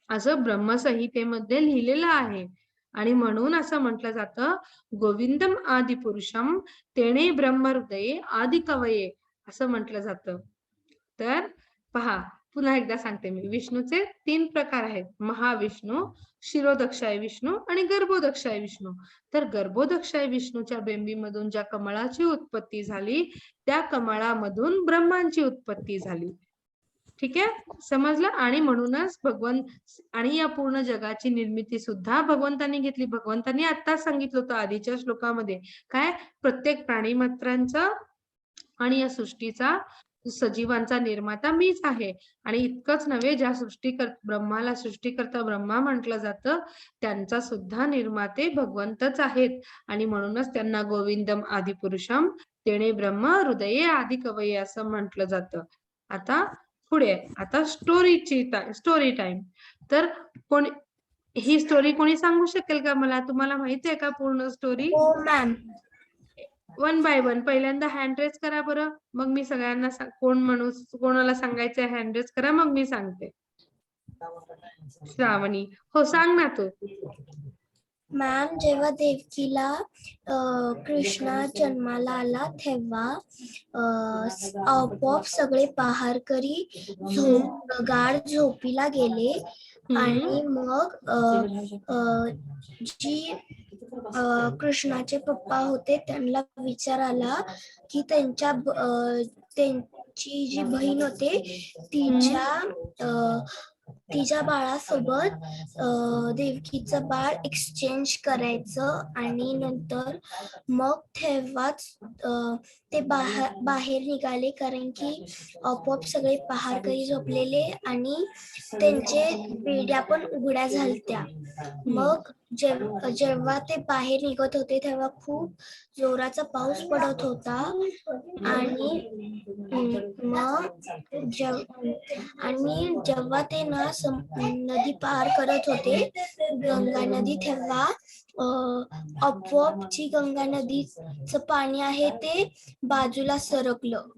असं ब्रह्मसंहितेमध्ये लिहिलेलं आहे. आणि म्हणून असं म्हटलं जातं गोविंदम आदिपुरुषम तेणे ब्रह्महृदये आदिकवये असं म्हटलं जातं. तर पहा पुन्हा एकदा सांगते मी. विष्णूचे 3 प्रकार आहेत. महाविष्णू, शिरोदक्षाय विष्णू आणि गर्भोदक्षाय विष्णू. तर गर्भोदक्षाय विष्णूच्या बेंबीमधून ज्या कमळाची उत्पत्ती झाली त्या कमळामधून ब्रह्मांची उत्पत्ती झाली. ठीक आहे, समजलं. आणि म्हणूनच आणि या पूर्ण जगाची निर्मिती सुद्धा भगवंतांनी घेतली. भगवंतांनी आत्ताच सांगितलं होतं आधीच्या श्लोकामध्ये काय, प्रत्येक प्राणीमात्रांचा आणि या सृष्टीचा सजीवांचा निर्माता मीच आहे. आणि इतकंच नव्हे, ज्या ब्रह्माला सृष्टीकर्ता ब्रह्मा म्हटलं जातं त्यांचा सुद्धा निर्माते भगवंतच आहेत. आणि म्हणूनच त्यांना गोविंदम आदिपुरुषम तेणे ब्रह्म हृदये आदि कवये असं म्हटलं जातं. आता पुढे स्टोरी टाइम. तर ही स्टोरी कोणी सांगू शकेल का मला? तुम्हाला माहिती आहे का पूर्ण स्टोरी? हो मॅम. 1 बाय 1 पहिल्यांदा हँड रेज करा बरं. मग मी सगळ्यांना कोणाला सांगायचंय हँड रेज करा, मग मी सांगते. श्रावणी, हो सांग ना तू. मॅम, जेव्हा देवकीला कृष्णा जन्माला आला तेव्हा आपोआप सगळे पहारकरी गाढ झोपीला गेले. आणि मग जी कृष्णाचे पप्पा होते त्यांना विचार आला की त्यांची जी बहीण होते तिच्या बाळासोबत देवकीचं बाळ एक्सचेंज करायचं. आणि नंतर मग तेव्हाच ते बाहेर निघाले, कारण की आपोआप सगळे पहारकरी झोपलेले आणि त्यांचे बेड्या पण उघड्या झालत्या. मग जेव्हा ते बाहेर निघत होते तेव्हा खूप जोराचा पाऊस पडत होता. आणि जेव्हा ते नदी पार करत होते, गंगा नदी, तेव्हा आपोआप जी गंगा नदीचं पाणी आहे ते बाजूला सरकलं.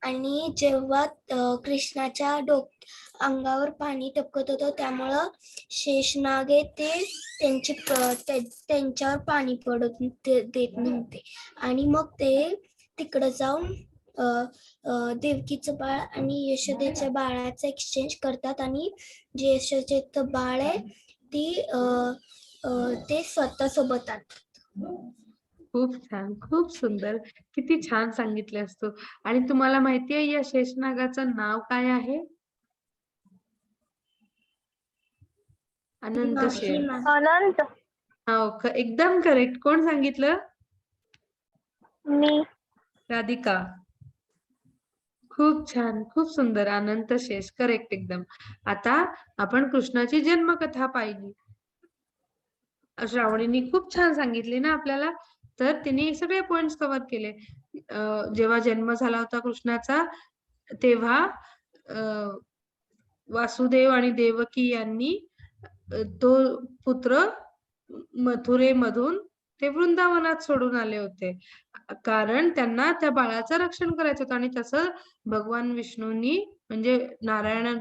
आणि जेव्हा कृष्णाच्या अंगावर पाणी टपकत होतं त्यामुळं शेषनागे ते त्यांच्यावर पाणी पडत देत नव्हते. आणि मग ते तिकडं जाऊन देवकीचं बाळ आणि यशोदेच्या बाळाचं एक्सचेंज करतात. आणि जे यशोदेचं बाळ आहे ती ते स्वतःसोबत आणतात. खूप छान, खूप सुंदर. किती छान सांगितलंस तू. आणि तुम्हाला माहिती आहे या शेषनागाचं नाव काय आहे? अनंत नाही शेष. मॅम. अनंत. हो, एकदम करेक्ट. कोण सांगितलं? मी. राधिका. खूप छान, खूप सुंदर. अनंत शेष, करेक्ट एकदम. आता आपण कृष्णाची जन्मकथा पाहिली. श्रावणीने खूप छान सांगितली ना आपल्याला. तर तिने सगळे पॉइंट्स कव्हर केले. जेव्हा जन्म झाला होता कृष्णाचा तेव्हा वासुदेव आणि देवकी यांनी तो पुत्र मथुरेमधून ते वृंदावनात सोडून आले होते, कारण त्यांना त्या बाळाचं रक्षण करायचं होतं. आणि तसं भगवान विष्णूंनी म्हणजे नारायण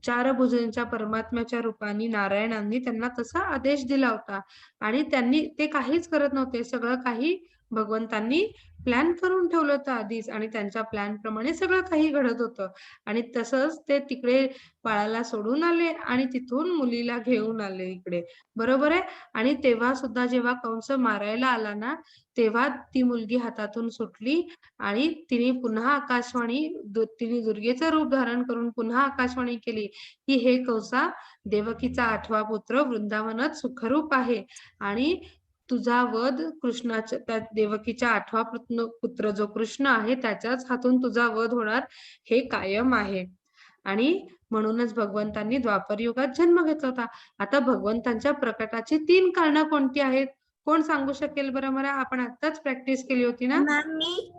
चार भुजांच्या परमात्म्याच्या रूपाने नारायणांनी त्यांना तसा आदेश दिला होता. आणि त्यांनी ते काहीच करत नव्हते, सगळं काही भगवंतांनी प्लॅन करून ठेवलं होतं आधीच, आणि त्यांच्या प्लॅन प्रमाणे सगळं काही घडत होतं. आणि तसंच ते तिकडे बाळाला सोडून आले आणि तिथून मुलीला घेऊन आले इकडे, बरोबर आहे. आणि तेव्हा सुद्धा जेव्हा कंस मारायला आला ना, तेव्हा ती मुलगी हातातून सुटली आणि तिने पुन्हा आकाशवाणी तिने दुर्गेचं रूप धारण करून पुन्हा आकाशवाणी केली की हे कंसा, देवकीचा 8वा पुत्र वृंदावनात सुखरूप आहे आणि तुझा वध कृष्णाच्या त्या देवकीच्या 8वा पुत्र जो कृष्ण आहे त्याच्याच हातून तुझा वध होणार हे कायम आहे. आणि म्हणूनच भगवंतांनी द्वापर युगात जन्म घेतला होता. आता भगवंतांच्या प्रकटाची 3 कारणं कोणती आहेत? कोण सांगू शकेल बरं मला? आपण आताच प्रॅक्टिस केली होती ना. मॅम मी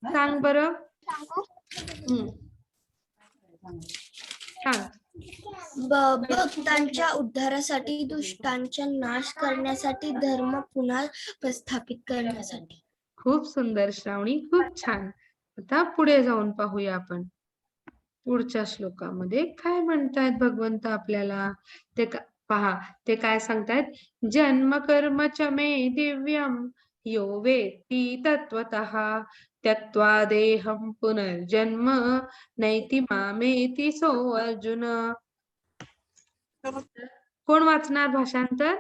सांग बरं. सांगू? सांग. भक्तांच्या उद्धारासाठी, दुष्टांचा नाश करण्यासाठी, धर्म पुन्हा प्रस्थापित करण्यासाठी. खूप सुंदर श्रावणी, खूप छान. आता पुढे जाऊन पाहूया आपण पुढच्या श्लोकामध्ये काय म्हणतायत भगवंत आपल्याला. ते पहा, ते काय सांगतायत. जन्म कर्म च मे दिव्यम यो वेत्ति तत्त्वतः त्यक्त्वा देहं पुनर्जन्म नैति मामेति सो अर्जुन. कोण वाचणार भाषांतर?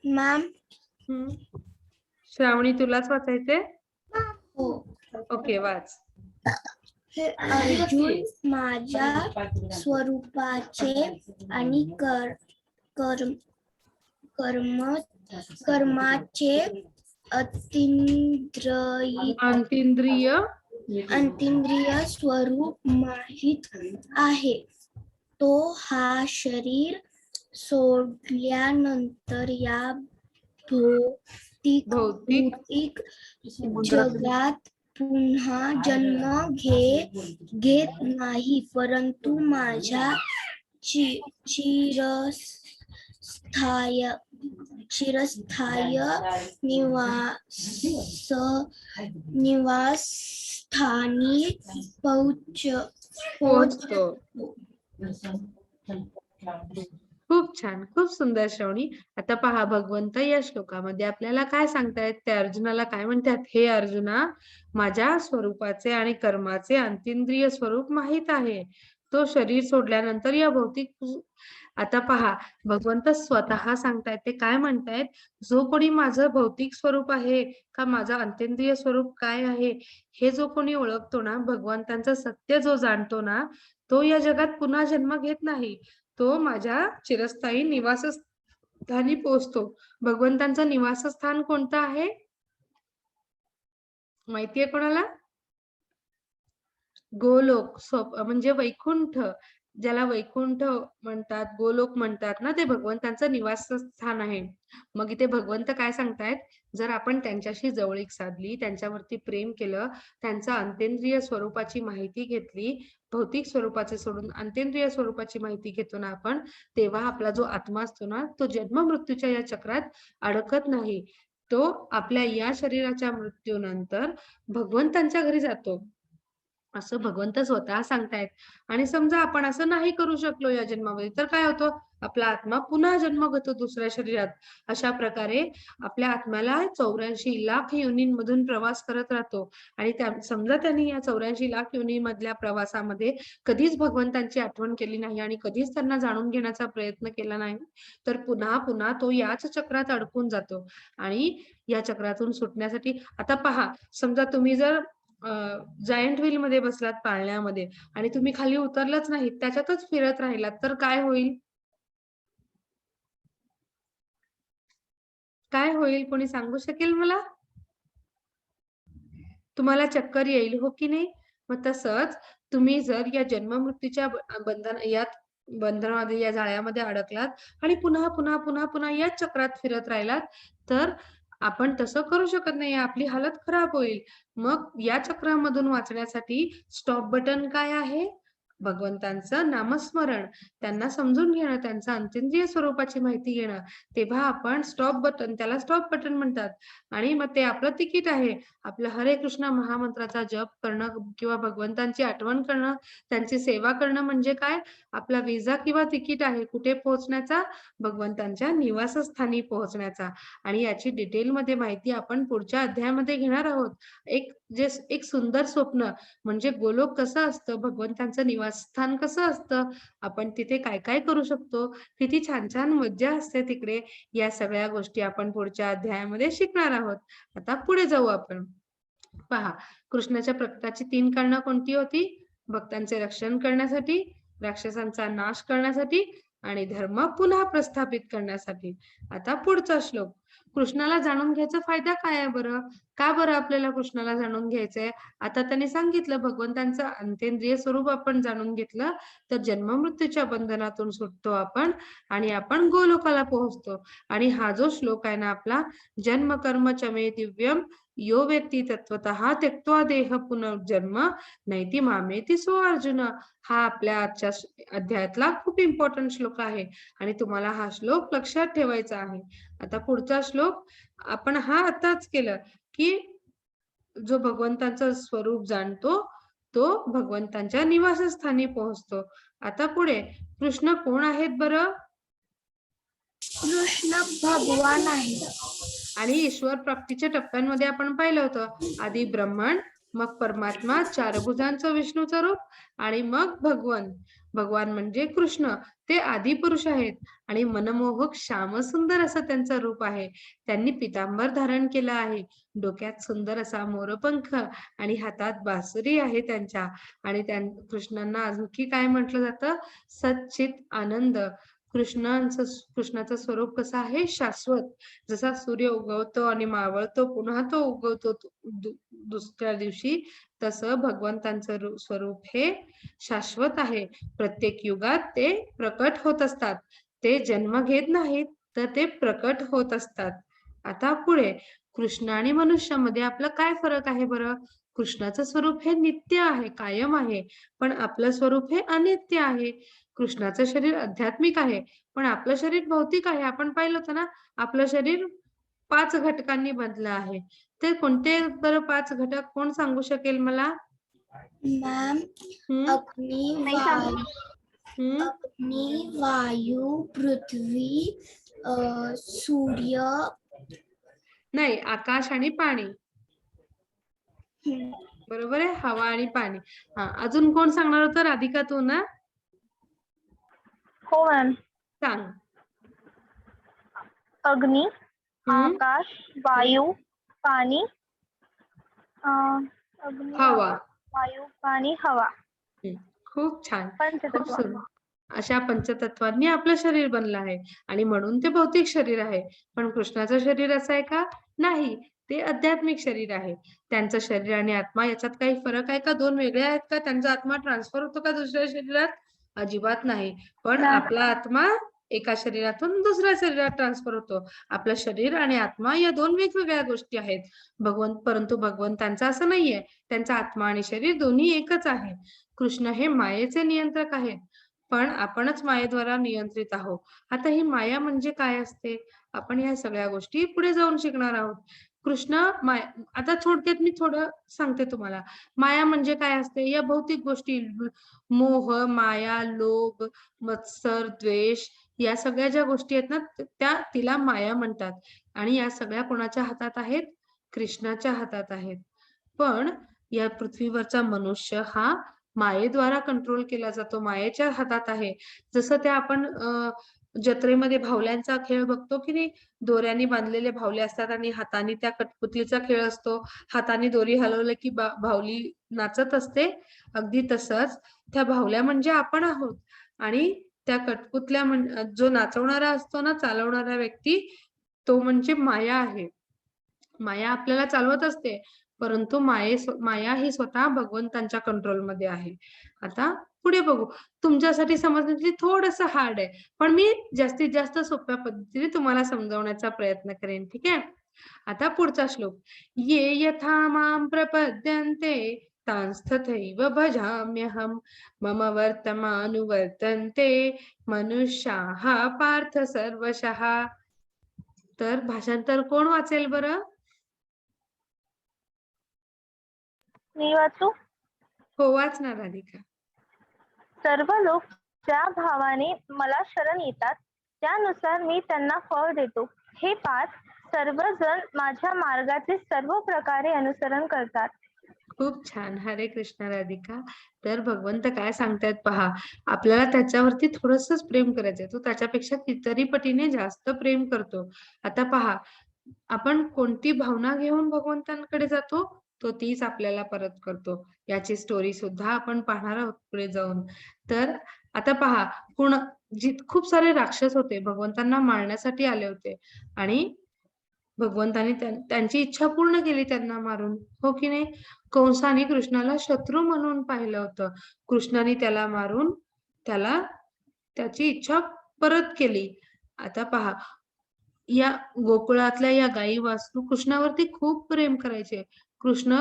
मॅम. श्रावणी तुलाच वाचायचे? हो. ओके, वाच. हे अर्जुन, माझ्या स्वरूपाचे आणि कर्माचे अंतींद्रिय स्वरूप माहित आहे. तो हा शरीर सोडल्यानंतर या भौतिक जगात पुन्हा जन्म घेत नाही, परंतु माझ्या चिरस्थायी निवासस्थानी पोहोचतो. खूप छान, खूप सुंदर श्रावणी. आता पहा, भगवंत या श्लोकामध्ये आपल्याला काय सांगतायत. त्या अर्जुनाला काय म्हणतात. हे अर्जुना, माझ्या स्वरूपाचे आणि कर्माचे अंतींद्रिय स्वरूप माहित आहे. तो शरीर सोडल्यानंतर या भौतिक. आता पहा, भगवंत स्वतः सांगतायत. ते काय म्हणतायत. जो कोणी माझं भौतिक स्वरूप आहे का माझं अंतींद्रिय स्वरूप काय आहे हे जो कोणी ओळखतो ना, भगवंतांचं सत्य जो जाणतो ना, तो या जगात पुन्हा जन्म घेत नाही. तो माझ्या चिरस्थायी निवासस्थानी पोहोचतो. भगवंतांचं निवासस्थान कोणतं आहे माहितीये कोणाला? गोलोक, म्हणजे वैकुंठ. ज्याला वैकुंठ म्हणतात, गोलोक म्हणतात ना, ते भगवंतांचं निवासस्थान आहे. मग इथे भगवंत काय सांगतायत. जर आपण त्यांच्याशी जवळीक साधली, त्यांच्यावरती प्रेम केलं, त्यांचा अंतेंद्रिय स्वरूपाची माहिती घेतली, भौतिक स्वरूपाचे सोडून अंतेंद्रिय स्वरूपाची माहिती घेतो ना आपण, तेव्हा आपला जो आत्मा असतो ना, तो जन्म मृत्यूच्या या चक्रात अडकत नाही. तो आपल्या या शरीराच्या मृत्यूनंतर भगवंतांच्या घरी जातो. असं भगवंत स्वतः सांगतायत. आणि समजा आपण असं नाही करू शकलो या जन्मामध्ये, तर काय होतं? आपला आत्मा पुन्हा जन्म घेतो दुसऱ्या शरीरात. अशा प्रकारे आपल्या आत्म्याला 84 लाख योनींमधून प्रवास करत राहतो. आणि समजा त्यांनी या 84 लाख योनीमधल्या प्रवासामध्ये कधीच भगवंतांची आठवण केली नाही आणि कधीच त्यांना जाणून घेण्याचा प्रयत्न केला नाही, तर पुन्हा पुन्हा तो याच चक्रात अडकून जातो. आणि या चक्रातून सुटण्यासाठी आता पहा, समजा तुम्ही जर जायंट व्हील मध्ये बसलात पाळण्यामध्ये आणि तुम्ही खाली उतरलाच नाही, त्याच्यातच फिरत राहिलात, तर काय होईल? काय होईल? कोणी सांगू शकेल मला? तुम्हाला चक्कर येईल, हो की नाही? मग तसंच तुम्ही जर या जन्म-मृत्यूच्या बंधनामध्ये, या जाळ्यामध्ये अडकलात आणि पुन्हा, पुन्हा, पुन्हा, पुन्हा याच चक्रात फिरत राहिलात, तर आपण तसं करू शकत नाही. आपली हालत खराब होईल. मग या चक्रामधून वाचण्यासाठी स्टॉप बटन काय आहे? भगवंतांचं नामस्मरण. त्यांना समजून घेणं, त्यांच्या अंत्येंद्रिय स्वरूपाची माहिती घेणं. तेव्हा आपण स्टॉप बटन, त्याला स्टॉप बटन म्हणतात. आणि मग ते आपलं तिकीट आहे. आपलं हरे कृष्ण महामंत्राचा जप करणं किंवा भगवंतांची आठवण करणं, त्यांची सेवा करणं म्हणजे काय? आपला विजा किंवा तिकीट आहे. कुठे पोहोचण्याचा? भगवंतांच्या निवासस्थानी पोहोचण्याचा. आणि याची डिटेलमध्ये माहिती आपण पुढच्या अध्यायामध्ये घेणार आहोत. एक सुंदर स्वप्न म्हणजे गोलोक कसं असतं, भगवंतांचं निवासस्थान कसं असतं, आपण तिथे काय काय करू शकतो, किती छान छान मज्जा असते तिकडे, या सगळ्या गोष्टी आपण पुढच्या अध्यायामध्ये शिकणार आहोत. आता पुढे जाऊ आपण. पहा, कृष्णाच्या प्रकटाची 3 कारणं कोणती होती? भक्तांचे रक्षण करण्यासाठी, राक्षसांचा नाश करण्यासाठी आणि धर्म पुन्हा प्रस्थापित करण्यासाठी. आता पुढचा श्लोक. कृष्णाला जाणून घ्यायचा फायदा काय आहे बरं? का बरं आपल्याला कृष्णाला जाणून घ्यायचंय? आता त्यांनी सांगितलं, भगवंतांचं अंतेंद्रिय स्वरूप आपण जाणून घेतलं तर जन्म मृत्यूच्या बंधनातून सुटतो आपण आणि आपण गोलोकाला पोहोचतो. आणि हा जो श्लोक आहे ना आपला, जन्म कर्म च मे दिव्यम यो व्यक्ती तत्वतः त्यक्त्वा देह पुनर्जन्म नैति मामेति सो अर्जुन, हा आपल्या आजच्या अध्यायातला खूप इम्पॉर्टंट श्लोक आहे आणि तुम्हाला हा श्लोक लक्षात ठेवायचा आहे. आता पुढचा श्लोक आपण हा आताच केलं की जो भगवंताचं स्वरूप जाणतो तो भगवंतांच्या निवासस्थानी पोहोचतो. आता पुढे कृष्ण कोण आहेत बरं? कृष्ण भगवान आहे. आणि ईश्वर प्राप्तीच्या टप्प्यांमध्ये आपण पाहिलं होतं, आधी ब्रह्मण, मग परमात्मा, 4 भुजांचं विष्णूचं रूप आणि मग भगवान म्हणजे कृष्ण, ते आदी पुरुष आहेत आणि मनमोहक श्यामसुंदर असं त्यांचं रूप आहे. त्यांनी पितांबर धारण केलं आहे, डोक्यात सुंदर असा मोरपंख आणि हातात बासुरी आहे त्यांच्या. आणि कृष्णांना आणखी काय म्हटलं जातं? सच्चित आनंद. कृष्णाचं स्वरूप कसं आहे? शाश्वत. जसा सूर्य उगवतो आणि मावळतो, पुन्हा तो उगवतो दुसऱ्या दिवशी, तसं भगवंतांचं स्वरूप हे शाश्वत आहे. प्रत्येक युगात ते प्रकट होत असतात. ते जन्म घेत नाहीत, तर ते प्रकट होत असतात. आता पुढे कृष्ण आणि मनुष्यामध्ये आपलं काय फरक आहे बरं? कृष्णाचं स्वरूप हे नित्य आहे, कायम आहे, पण आपलं स्वरूप हे अनित्य आहे. कृष्णाचं शरीर आध्यात्मिक आहे, पण आपलं शरीर भौतिक आहे. आपण पाहिलं होतं ना, आपलं शरीर 5 घटकांनी बनलं आहे. ते कोणते बरं 5 घटक? कोण सांगू शकेल मला? मॅम, अग्नी, वायू, पृथ्वी, सूर्य, नाही, आकाश आणि पाणी. बरोबर आहे, हवा आणि पाणी. हा, अजून कोण सांगणार होतं? राधिका, तू ना? हो मॅम. सांग. अग्नी, आकाश, वायू, पाणी, अग्नी, हवा, वायू, पाणी, हवा. खूप छान, खूप पंचतत्व. सुंदर. अशा पंचतत्वांनी आपलं शरीर बनलं आहे आणि म्हणून ते भौतिक शरीर आहे. पण कृष्णाचं शरीर असं आहे का? नाही, ते आध्यात्मिक शरीर आहे. त्यांचं शरीर आणि आत्मा याच्यात काही फरक आहे का? 2 वेगळे आहेत का? त्यांचा आत्मा ट्रान्सफर होतो का दुसऱ्या शरीरात? अजिबात नाही. पण आपला आत्मा एका शरीरातून दुसऱ्या शरीरात ट्रान्सफर होतो. आपलं शरीर आणि आत्मा या 2 वेगवेगळ्या गोष्टी आहेत. परंतु भगवंतांचं असं नाहीये. त्यांचा आत्मा आणि शरीर दोन्ही एकच आहे. कृष्ण हे मायेचे नियंत्रक आहेत, पण आपणच मायेद्वारा नियंत्रित आहोत. आता ही माया म्हणजे काय असते? आपण या सगळ्या गोष्टी पुढे जाऊन शिकणार आहोत. कृष्ण आता थोडक्यात मी थोडं सांगते तुम्हाला. माया म्हणजे काय असते? या भौतिक गोष्टी, मोह, माया, लोभ, मत्सर, द्वेष, या सगळ्या ज्या गोष्टी आहेत ना, त्या तिला माया म्हणतात. आणि या सगळ्या कोणाच्या हातात आहेत? कृष्णाच्या हातात आहेत. पण या पृथ्वीवरचा मनुष्य हा मायेद्वारा कंट्रोल केला जातो, मायेच्या हातात आहे. जसं त्या आपण जत्रेमध्ये भावल्यांचा खेळ बघतो की नाही, दोऱ्याने बांधलेले भावले असतात आणि हाताने त्या कठपुतलीचा खेळ असतो. हाताने दोरी हलवलं की भावली नाचत असते. अगदी तसंच त्या भावल्या म्हणजे आपण आहोत आणि त्या कठपुतल्या जो नाचवणारा असतो ना, चालवणारा व्यक्ती, तो म्हणजे माया आहे. माया आपल्याला चालवत असते, परंतु माया ही स्वतः भगवंतांच्या कंट्रोलमध्ये आहे. आता पुढे बघू. तुमच्यासाठी समजण्यासाठी थोडंसं हार्ड आहे, पण मी जास्तीत जास्त सोप्या पद्धतीने तुम्हाला समजावण्याचा प्रयत्न करेन. ठीक आहे? आता पुढचा श्लोक. ये यथा मां प्रपद्यन्ते तांस्तथैव भजाम्यहम् मम वर्तमानुवर्तन्ते मनुष्याः पार्थ सर्वशः. तर भाषांतर कोण वाचेल बरं? मी वाचू? हो, वाचणार राधिका. सर्व लोक ज्या भावाने मला शरण येतात त्यानुसार मी त्यांना फळ देतो. हे पाच, सर्वजण माझ्या मार्गाचे सर्व प्रकारे अनुसरण करतात. खूप छान. हरे कृष्ण राधिका. तर भगवंत काय सांगतायत पहा, आपल्याला त्याच्यावरती थोडंसंच प्रेम करायचंय. तो त्याच्यापेक्षा कितीतरी पटीने जास्त प्रेम करतो. आता पहा, आपण कोणती भावना घेऊन भगवंतांकडे जातो, तो तीच आपल्याला परत करतो. याची स्टोरी सुद्धा आपण पाहणार आहोत पुढे जाऊन. तर आता पहा, खूप सारे राक्षस होते, भगवंतांना मारण्यासाठी आले होते आणि भगवंतांनी त्यांची इच्छा पूर्ण केली त्यांना मारून, हो की नाही? कंसाने कृष्णाला शत्रू म्हणून पाहिलं होतं. कृष्णाने त्याला मारून त्याला त्याची इच्छा परत केली. आता पहा, या गोकुळातल्या या गाई वासरू कृष्णावरती खूप प्रेम करायचे. कृष्ण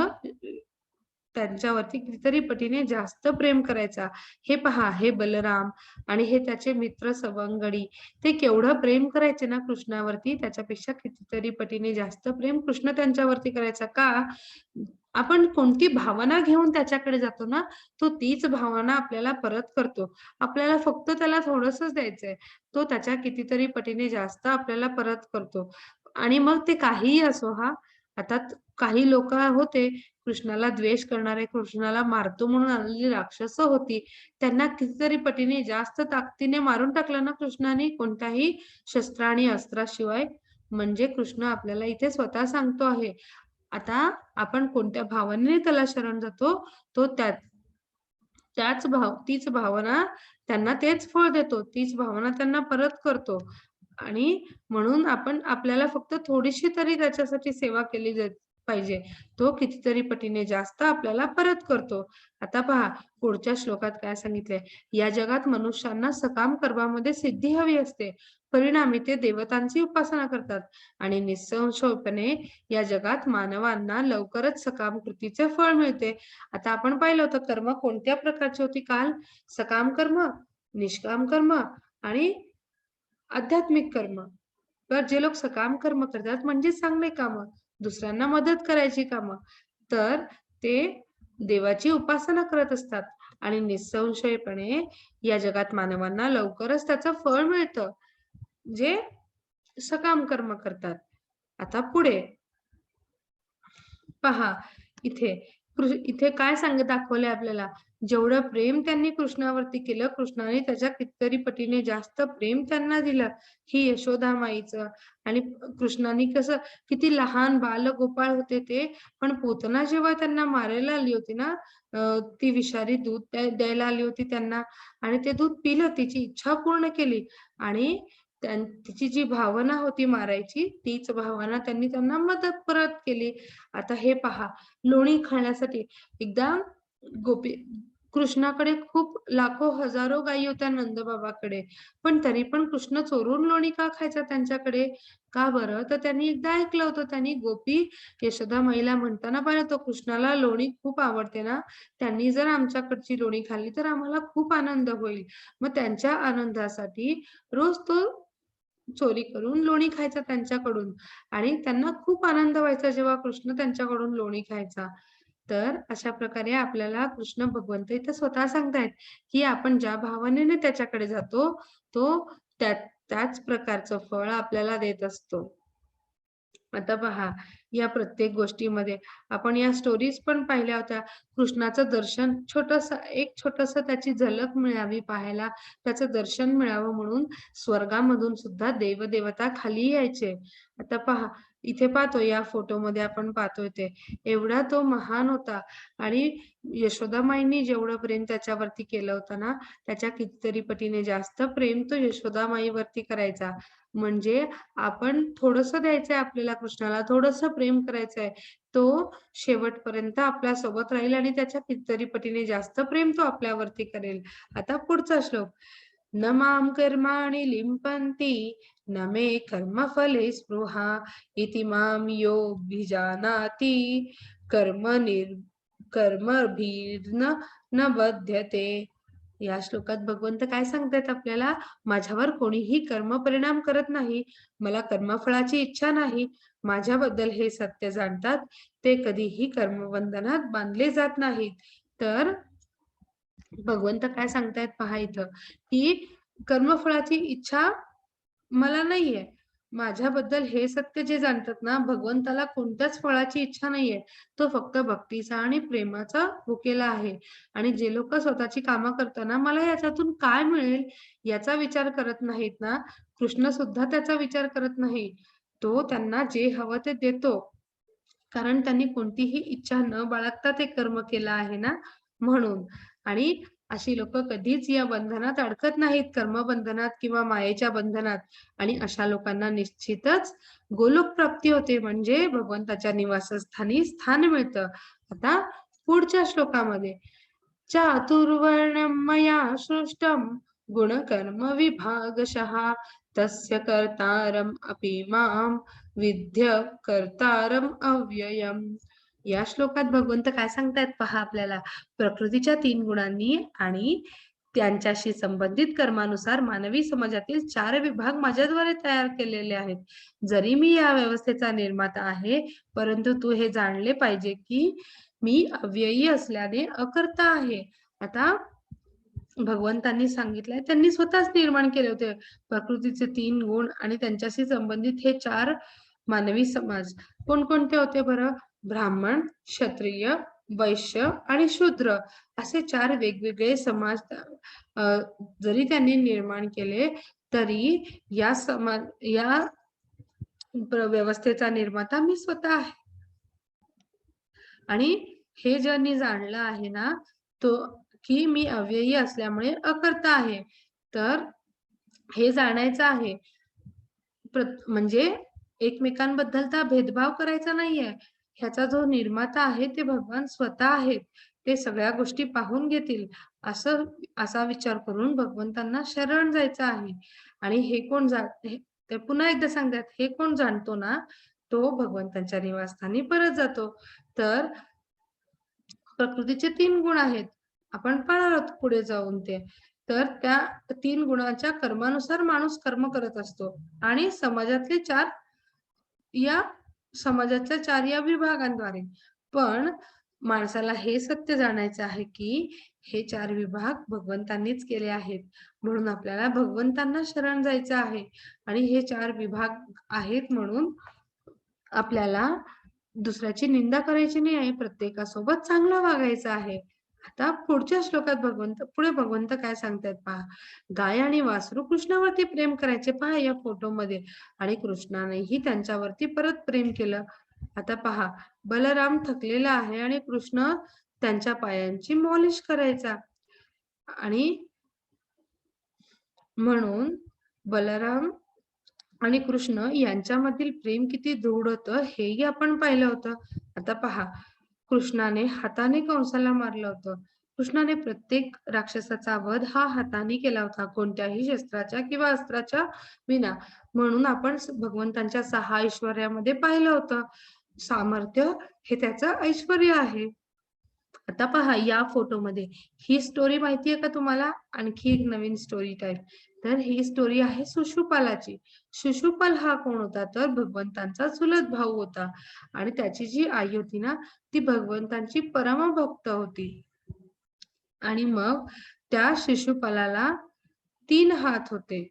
त्यांच्यावरती कितीतरी पटीने जास्त प्रेम करायचा. हे पहा, हे बलराम आणि हे त्याचे मित्र सवंगडी, ते केवढं प्रेम करायचे ना कृष्णावरती, त्याच्यापेक्षा कितीतरी पटीने जास्त प्रेम कृष्ण त्यांच्यावरती करायचा. का? आपण कोणती भावना घेऊन त्याच्याकडे जातो ना, तो तीच भावना आपल्याला परत करतो. आपल्याला फक्त त्याला थोडंसंच द्यायचंय, तो त्याच्या कितीतरी पटीने जास्त आपल्याला परत करतो. आणि मग ते काहीही असो हा. आता काही लोक होते कृष्णाला द्वेष करणारे, कृष्णाला मारतो म्हणून आलेली राक्षस होती. त्यांना कितीतरी पटीने जास्त ताकदीने मारून टाकलं ना कृष्णाने, कोणत्याही शस्त्र आणि अस्त्राशिवाय. म्हणजे कृष्ण आपल्याला इथे स्वतः सांगतो आहे, आता आपण कोणत्या भावनेने त्याला शरण जातो, तो तीच भावना त्यांना तेच फळ देतो, तीच भावना त्यांना परत करतो. आणि म्हणून आपल्याला फक्त थोडीशी तरी त्याच्यासाठी सेवा केली पाहिजे. तो कितीतरी पटीने जास्त आपल्याला परत करतो. आता पहा, पुढच्या श्लोकात काय सांगितलंय. या जगात मनुष्यांना सकाम कर्मामध्ये सिद्धी हवी असते. परिणामी ते देवतांची उपासना करतात आणि निःसंशयपणे या जगात मानवांना लवकरच सकाम कृतीचे फळ मिळते. आता आपण पाहिलं होतं कर्म कोणत्या प्रकारची होती काल. सकाम कर्म, निष्काम कर्म आणि आध्यात्मिक कर्म. तर जे लोक सकाम कर्म करतात म्हणजे चांगले काम, दुसऱ्यांना मदत करायची काम, तर ते देवाची उपासना करत असतात आणि निसंशयपणे या जगात मानवांना लवकरच त्याचं फळ मिळतं, जे सकाम कर्म करतात. आता पुढे पहा, इथे काय दाखवलंय आपल्याला. जेवढं प्रेम त्यांनी कृष्णावरती केलं, कृष्णाने त्याच्या कितीतरी पटीने जास्त प्रेम त्यांना दिलं. ही यशोदा माईचं. आणि कृष्णाने कसं, किती लहान बाल गोपाळ होते ते, पण पूतना जेव्हा त्यांना मारायला आली होती ना, ती विषारी दूध द्यायला आली होती त्यांना, आणि ते दूध पिलं, तिची इच्छा पूर्ण केली आणि तिची जी भावना होती मारायची, तीच भावना त्यांनी त्यांना मदत परत केली. आता हे पहा, लोणी खाण्यासाठी एकदा गोपी कृष्णाकडे खूप लाखो हजारो गायी होत्या नंदबाबाकडे, पण तरी पण कृष्ण चोरून लोणी का खायचा त्यांच्याकडे? का बरं? तर त्यांनी एकदा ऐकलं होतं, त्यांनी गोपी यशोदा माईला म्हणताना पाहिलं, तो कृष्णाला लोणी खूप आवडते ना, त्यांनी जर आमच्याकडची लोणी खाल्ली तर आम्हाला खूप आनंद होईल. मग त्यांच्या आनंदासाठी रोज तो चोरी करून लोणी खायचा त्यांच्याकडून आणि त्यांना खूप आनंद व्हायचा जेव्हा कृष्ण त्यांच्याकडून लोणी खायचा. तर अशा प्रकारे आपल्याला कृष्ण भगवंत इथे स्वतः सांगतायत, की आपण ज्या भावनेने त्याच्याकडे जातो, तो त्याच प्रकारचं फळ आपल्याला देत असतो. आता पहा, या प्रत्येक गोष्टीमध्ये आपण या स्टोरीज पण पाहिल्या होत्या. कृष्णाचं दर्शन एक छोटंसं त्याची झलक मिळावी पाहायला, त्याचं दर्शन मिळावं म्हणून स्वर्गामधून सुद्धा देवदेवता खाली यायचे. आता पहा, इथे पाहतो या फोटोमध्ये आपण पाहतोय ते. एवढा तो महान होता आणि यशोदामाईंनी जेवढं प्रेम त्याच्यावरती केलं होतं ना, त्याच्या कितीतरी पटीने जास्त प्रेम तो यशोदामाईवरती करायचा. म्हणजे आपण थोडंसं द्यायचंय आपल्याला कृष्णाला, थोडंसं प्रेम करायचंय. तो शेवटपर्यंत आपल्या सोबत राहील आणि त्याच्या कितीतरी पटीने जास्त प्रेम तो आपल्यावरती करेल. आता पुढचा श्लोक. न मां कर्माणि लिम्पन्ति न मे कर्मफले स्पृहा इति मां योऽभिजानाति कर्मभिर्न न बध्यते. या श्लोकात भगवंत काय सांगतायत आपल्याला? माझ्यावर कोणीही कर्म परिणाम करत नाही. मला कर्मफळाची इच्छा नाही. माझ्याबद्दल हे सत्य जाणतात ते कधीही कर्मबंधनात बांधले जात नाहीत. तर भगवंत काय सांगतायत पहा इथं, की कर्मफळाची इच्छा मला नाहीये. माझ्याबद्दल हे सत्य जे जाणतात ना, भगवंताला कोणत्याच फळाची इच्छा नाहीये. तो फक्त भक्तीचा आणि प्रेमाचा भुकेला आहे. आणि जे लोक स्वतःची कामं करताना मला याच्यातून काय मिळेल याचा विचार करत नाहीत ना, कृष्ण सुद्धा त्याचा विचार करत नाही. तो त्यांना जे हवं ते देतो. कारण त्यांनी कोणतीही इच्छा न बाळगता ते कर्म केलं आहे ना, म्हणून. आणि अशी लोक कधीच या बंधनात अडकत नाहीत, कर्मबंधनात किंवा मायेच्या बंधनात. आणि अशा लोकांना निश्चितच गोलोक प्राप्ती होते, म्हणजे भगवंताच्या निवासस्थानी स्थान मिळतं. आता पुढच्या श्लोकामध्ये, चातुर्वर्ण्यं मया सृष्टं गुणकर्म विभागशः तस्य कर्तारम् अपि मां विद्य कर्तारम् अव्ययम्. या श्लोकात भगवंत काय सांगतायत पहा आपल्याला. प्रकृतीच्या 3 गुणांनी आणि त्यांच्याशी संबंधित कर्मानुसार मानवी समाजातील 4 विभाग माझ्याद्वारे तयार केलेले आहेत. जरी मी या व्यवस्थेचा निर्माता आहे, परंतु तू हे जाणले पाहिजे की मी अव्ययी असल्याने अकर्ता आहे. आता भगवंतांनी सांगितलंय, त्यांनी स्वतःच निर्माण केले होते प्रकृतीचे 3 गुण आणि त्यांच्याशी संबंधित हे 4 मानवी समाज. कोणकोणते होते बरं? ब्राह्मण, क्षत्रिय, वैश्य आणि शूद्र असे 4 वेगवेगळे समाज जरी त्यांनी निर्माण केले, तरी या व्यवस्थेचा निर्माता मी स्वतः आहे. आणि हे ज्यांनी जाणलं आहे ना, तो की मी अव्ययी असल्यामुळे अकर्ता आहे. तर हे जाणायचं आहे. म्हणजे एकमेकांबद्दलचा भेदभाव करायचा नाहीये. ह्याचा जो निर्माता आहे ते भगवान स्वतः आहेत. ते सगळ्या गोष्टी पाहून घेतील असा विचार करून भगवंतांना शरण जायचं आहे. आणि हे कोण ते पुन्हा एकदा सांगतात, हे कोण जाणतो ना, तो भगवंतांच्या निवासस्थानी परत जातो. तर प्रकृतीचे 3 गुण आहेत. आपण पाहणार आहोत पुढे जाऊन ते. तर त्या 3 गुणांच्या कर्मानुसार माणूस कर्म करत असतो आणि समाजाच्या 4 या विभागांद्वारे. पण माणसाला हे सत्य जाणायचं आहे की हे 4 विभाग भगवंतांनीच केले आहेत. म्हणून आपल्याला भगवंतांना शरण जायचं आहे आणि हे 4 विभाग आहेत म्हणून आपल्याला दुसऱ्याची निंदा करायची नाही आहे. प्रत्येकासोबत चांगलं वागायचं आहे. आता पुढच्या श्लोकात पुढे भगवंत काय सांगतायत पहा. गाय आणि वासरू कृष्णावरती प्रेम करायचे पहा या फोटोमध्ये आणि कृष्णानेही त्यांच्यावरती परत प्रेम केलं. आता पहा, बलराम थकलेला आहे आणि कृष्ण त्यांच्या पायांची मॉलिश करायचा. आणि म्हणून बलराम आणि कृष्ण यांच्यामधील प्रेम किती दृढ होतं हेही आपण पाहिलं होतं. आता पहा, कृष्णाने हाताने कंसाला मारलं होतं. कृष्णाने प्रत्येक राक्षसाचा वध हा हाताने केला होता, कोणत्याही शस्त्राच्या किंवा अस्त्राच्या विना. म्हणून आपण भगवंतांच्या 6 ऐश्वर्यामध्ये पाहिलं होतं. सामर्थ्य हे त्याचं ऐश्वर्य आहे. आता पहा या फोटोमध्ये ही स्टोरी माहिती आहे का तुम्हाला? आणखी एक नवीन स्टोरी टाईप. तर ही स्टोरी आहे शिशुपालाची. शिशुपाल हा कोण होता? तर भगवंतांचा चुलत भाऊ होता आणि त्याची जी आई होती ना, ती भगवंतांची परमभक्त होती. आणि मग त्या शिशुपालाला 3 हात होते.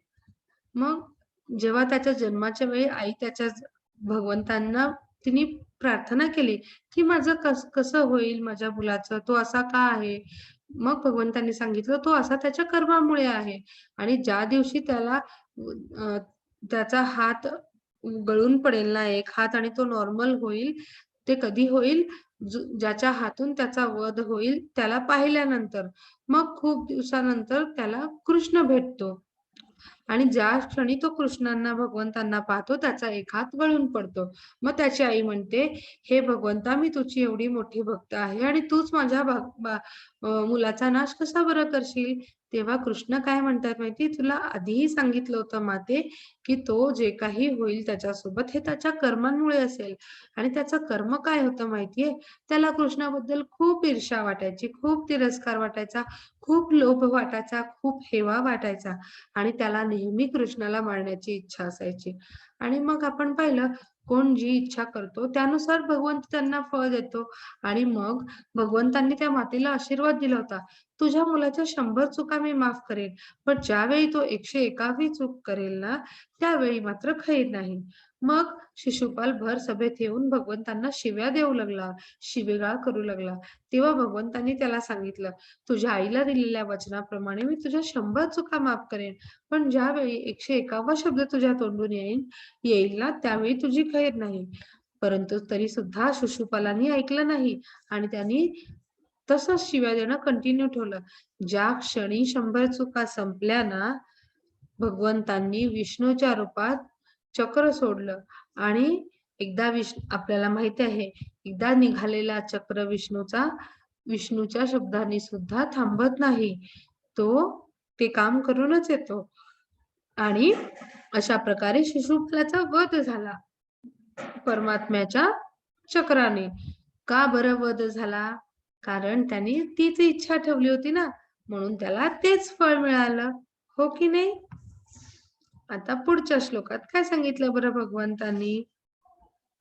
मग जेव्हा त्याच्या जन्माच्या वेळी आई त्याच्या भगवंतांना तिने प्रार्थना केली, की माझं कसं होईल माझ्या मुलाचं? तो असा का आहे? मग भगवंतांनी सांगितलं, तो असा त्याच्या कर्मामुळे आहे आणि ज्या दिवशी त्याला त्याचा हात गळून पडेल ना एक हात आणि तो नॉर्मल होईल, ते कधी होईल? ज्याच्या हातून त्याचा वध होईल त्याला पाहिल्यानंतर. मग खूप दिवसानंतर त्याला कृष्ण भेटतो. आणि ज्या क्षणी तो कृष्णांना भगवंतांना पाहतो त्याचा एक हात गळून पडतो. मग त्याची आई म्हणते, हे भगवंता मी तुझी एवढी मोठी भक्त आहे आणि तूच माझ्या मुलाचा नाश कसा बरं करशील? तेव्हा कृष्ण काय म्हणतात माहिती? तुला आधीही सांगितलं होतं माते, की तो जे काही होईल त्याच्यासोबत हे त्याच्या कर्मांमुळे असेल. आणि त्याचं कर्म काय होतं माहितीये? त्याला कृष्णाबद्दल खूप ईर्ष्या वाटायची, खूप तिरस्कार वाटायचा, खूप लोभ वाटायचा, खूप हेवा वाटायचा आणि त्याला नेहमी कृष्णाला मारण्याची इच्छा असायची. आणि मग आपण पाहिलं कोण जी इच्छा करतो त्यानुसार भगवंत त्यांना फळ देतो. आणि मग भगवंतांनी त्या मातेला आशीर्वाद दिला होता, तुझ्या मुलाच्या 100 चुका मी माफ करेन, पण ज्यावेळी तो 101वी चूक करेल ना, त्यावेळी मात्र खैर नाही. मग शिशुपाल भर सभेत येऊन भगवंतांना शिव्या देऊ लागला, शिवीगाळ करू लागला. तेव्हा भगवंतांनी त्याला सांगितलं, तुझ्या आईला दिलेल्या वचनाप्रमाणे मी तुझ्या 100 चुका माफ करेन, पण ज्यावेळी 101वा शब्द तुझ्या तोंडून येईल ना, त्यावेळी तुझी खैर नाही. परंतु तरी सुद्धा शिशुपालांनी ऐकलं नाही आणि त्यांनी तसंच शिव्या देणं कंटिन्यू ठेवलं. ज्या क्षणी 100 चुका संपल्या ना, भगवंतांनी विष्णूच्या रूपात चक्र सोडलं आणि आपल्याला माहिती आहे, एकदा निघालेला चक्र विष्णूच्या शब्दांनी सुद्धा थांबत नाही. तो ते काम करूनच येतो. आणि अशा प्रकारे शिशुपालाचा वध झाला परमात्म्याच्या चक्राने. का बरं वध झाला? कारण त्याने तीच इच्छा ठेवली होती ना, म्हणून त्याला तेच फळ मिळालं. हो की नाही? आता पुढच्या श्लोकात काय सांगितलं बरं भगवंतांनी?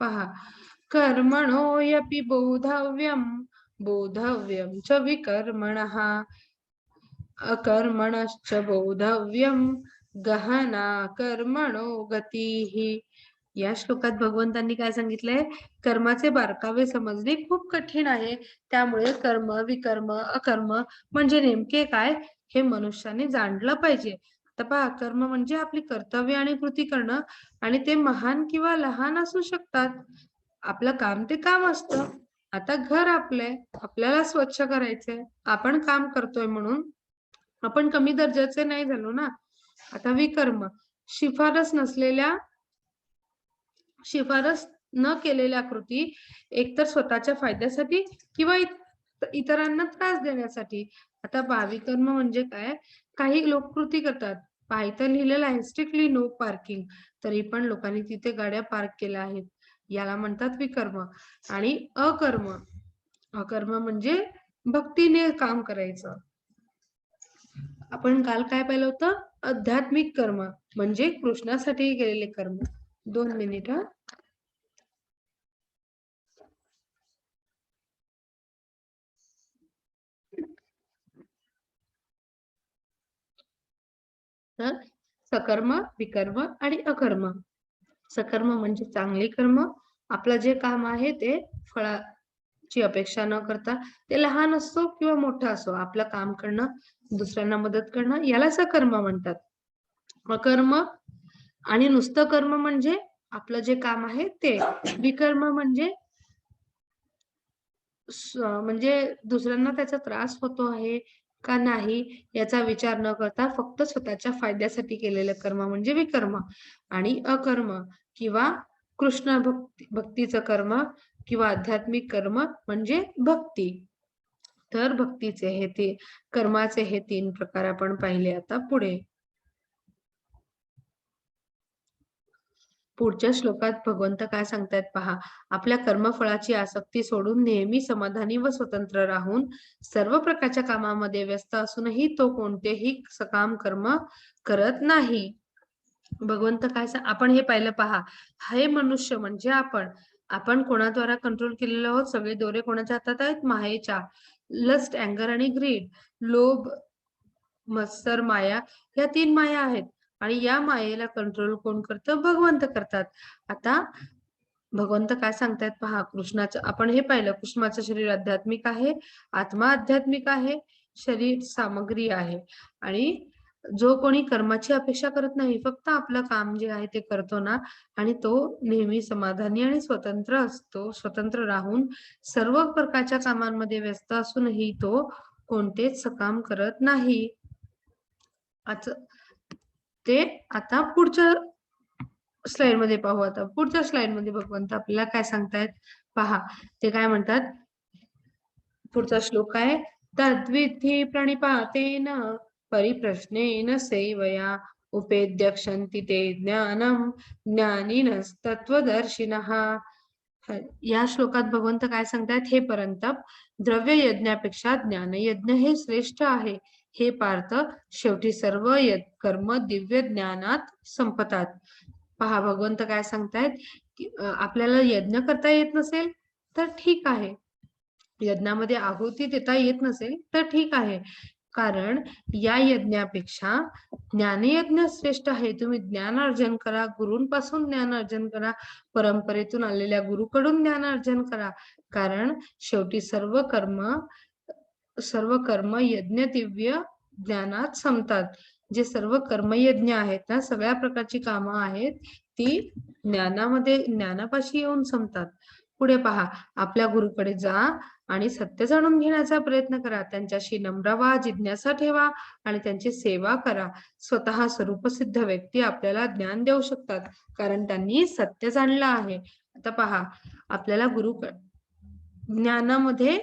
पहा, कर्मणोऽपि बोधव्यं च विकर्मणः अकर्मणश्च बोधव्यं गहना कर्मणो गतिः. या श्लोकात भगवंतांनी काय सांगितलंय? कर्माचे बारकावे समजणे खूप कठीण आहे. त्यामुळे कर्म, विकर्म, अकर्म म्हणजे नेमके काय हे मनुष्याने जाणलं पाहिजे. आता पहा, कर्म म्हणजे आपली कर्तव्य आणि कृती करणं आणि ते महान किंवा लहान असू शकतात. आपलं काम ते काम असतं. आता घर आपल्याला स्वच्छ करायचंय, आपण काम करतोय म्हणून आपण कमी दर्जाचे नाही झालो ना. आता विकर्म, शिफारस न केलेल्या कृती एकतर स्वतःच्या फायद्यासाठी किंवा इतरांना त्रास देण्यासाठी. आता विकर्म म्हणजे काय? काही लोक कृती करतात, इथं लिहिलेलं आहे स्ट्रिक्टली नो पार्किंग, तरी पण लोकांनी तिथे गाड्या पार्क केल्या आहेत, याला म्हणतात विकर्म. आणि अकर्म म्हणजे भक्तीने काम करायचं. आपण काल काय पाहिलं होतं? आध्यात्मिक कर्म म्हणजे कृष्णासाठी केलेले कर्म. 2 मिनिट हा. तर सकर्म, विकर्म आणि अकर्म. सकर्म म्हणजे चांगले कर्म, आपलं जे काम आहे ते फळाची अपेक्षा न करता, ते लहान असो किंवा मोठं असो, आपलं काम करणं, दुसऱ्यांना मदत करणं, याला सकर्म म्हणतात. अकर्म आणि नुसतं कर्म म्हणजे आपलं जे काम आहे ते. विकर्म म्हणजे दुसऱ्यांना त्याचा त्रास होतो आहे का नाही याचा विचार न करता फक्त स्वतःच्या फायद्यासाठी केलेलं कर्म म्हणजे विकर्म. आणि अकर्म किंवा कृष्ण भक्तीचं कर्म किंवा आध्यात्मिक कर्म म्हणजे भक्ती. तर भक्तीचे कर्माचे हे 3 प्रकार आपण पाहिले. आता पुढे पुढच्या श्लोकात भगवंत काय सांगतायत पहा. आपल्या कर्मफळाची आसक्ती सोडून नेहमी समाधानी व स्वतंत्र राहून सर्व प्रकारच्या कामामध्ये व्यस्त असूनही तो कोणतेही सकाम कर्म करत नाही. भगवंत काय आपण हे पाहिलं पहा. हे मनुष्य म्हणजे आपण कोणाद्वारा कंट्रोल केलेलो आहोत? सगळे दोरे कोणाच्या हातात आहेत? मायेच्या. लस्ट, अँगर आणि ग्रीड, लोभ, मत्सर, माया, या 3 माया आहेत. आणि या मायेला कंट्रोल कोण करतं? भगवंत करतात. आता भगवंत काय सांगतायत पहा. कृष्णाचं आपण हे पाहिलं, कृष्णाचं शरीर आध्यात्मिक आहे, आत्मा आध्यात्मिक आहे, शरीर सामग्री आहे. आणि जो कोणी कर्माची अपेक्षा करत नाही, फक्त आपलं काम जे आहे ते करतो ना, आणि तो नेहमी समाधानी आणि स्वतंत्र असतो. स्वतंत्र राहून सर्व प्रकारच्या कामांमध्ये व्यस्त असूनही तो कोणतेच सकाम करत नाही. आता पुढच्या स्लाइड मध्ये पाहू. आता पुढच्या स्लाइड मध्ये भगवंत आपल्याला काय सांगतायत पहा. ते काय म्हणतात, पुढचा श्लोक आहे, तद्विधी प्रणिपातेन परिप्रश्नेन सेवया उपेद्यक्षन्ति ते ज्ञानम ज्ञानिनस्तत्वदर्शिनः. या श्लोकात भगवंत काय सांगतायत, हे परंतप द्रव्य यज्ञापेक्षा ज्ञान यज्ञ हे श्रेष्ठ आहे. हे पार्थ, शेवटी सर्व कर्म दिव्य ज्ञानात संपतात. पहा भगवंत काय सांगतायत की आपल्याला यज्ञ करता येत नसेल तर ठीक आहे, यज्ञामध्ये आहुती देता येत नसेल तर ठीक आहे, कारण या यज्ञापेक्षा ज्ञानयज्ञ श्रेष्ठ आहे. तुम्ही ज्ञान अर्जन करा, गुरूंपासून ज्ञान अर्जन करा, परंपरेतून आलेल्या गुरुकडून ज्ञान अर्जन करा. कारण शेवटी सर्व कर्म यज्ञ दिव्य ज्ञानात संपतात. जे सर्व कर्मयज्ञ आहेत ना, सगळ्या प्रकारची कामं आहेत ती ज्ञानापाशी येऊन संपतात. पुढे पहा, आपल्या गुरुकडे जा आणि सत्य जाणून घेण्याचा प्रयत्न करा. त्यांच्याशी नम्र व्हा, जिज्ञासा ठेवा आणि त्यांची सेवा करा. स्वतः स्वरूपसिद्ध व्यक्ती आपल्याला ज्ञान देऊ शकतात, कारण त्यांनी सत्य जाणलं आहे. आता पहा, आपल्याला ज्ञानामध्ये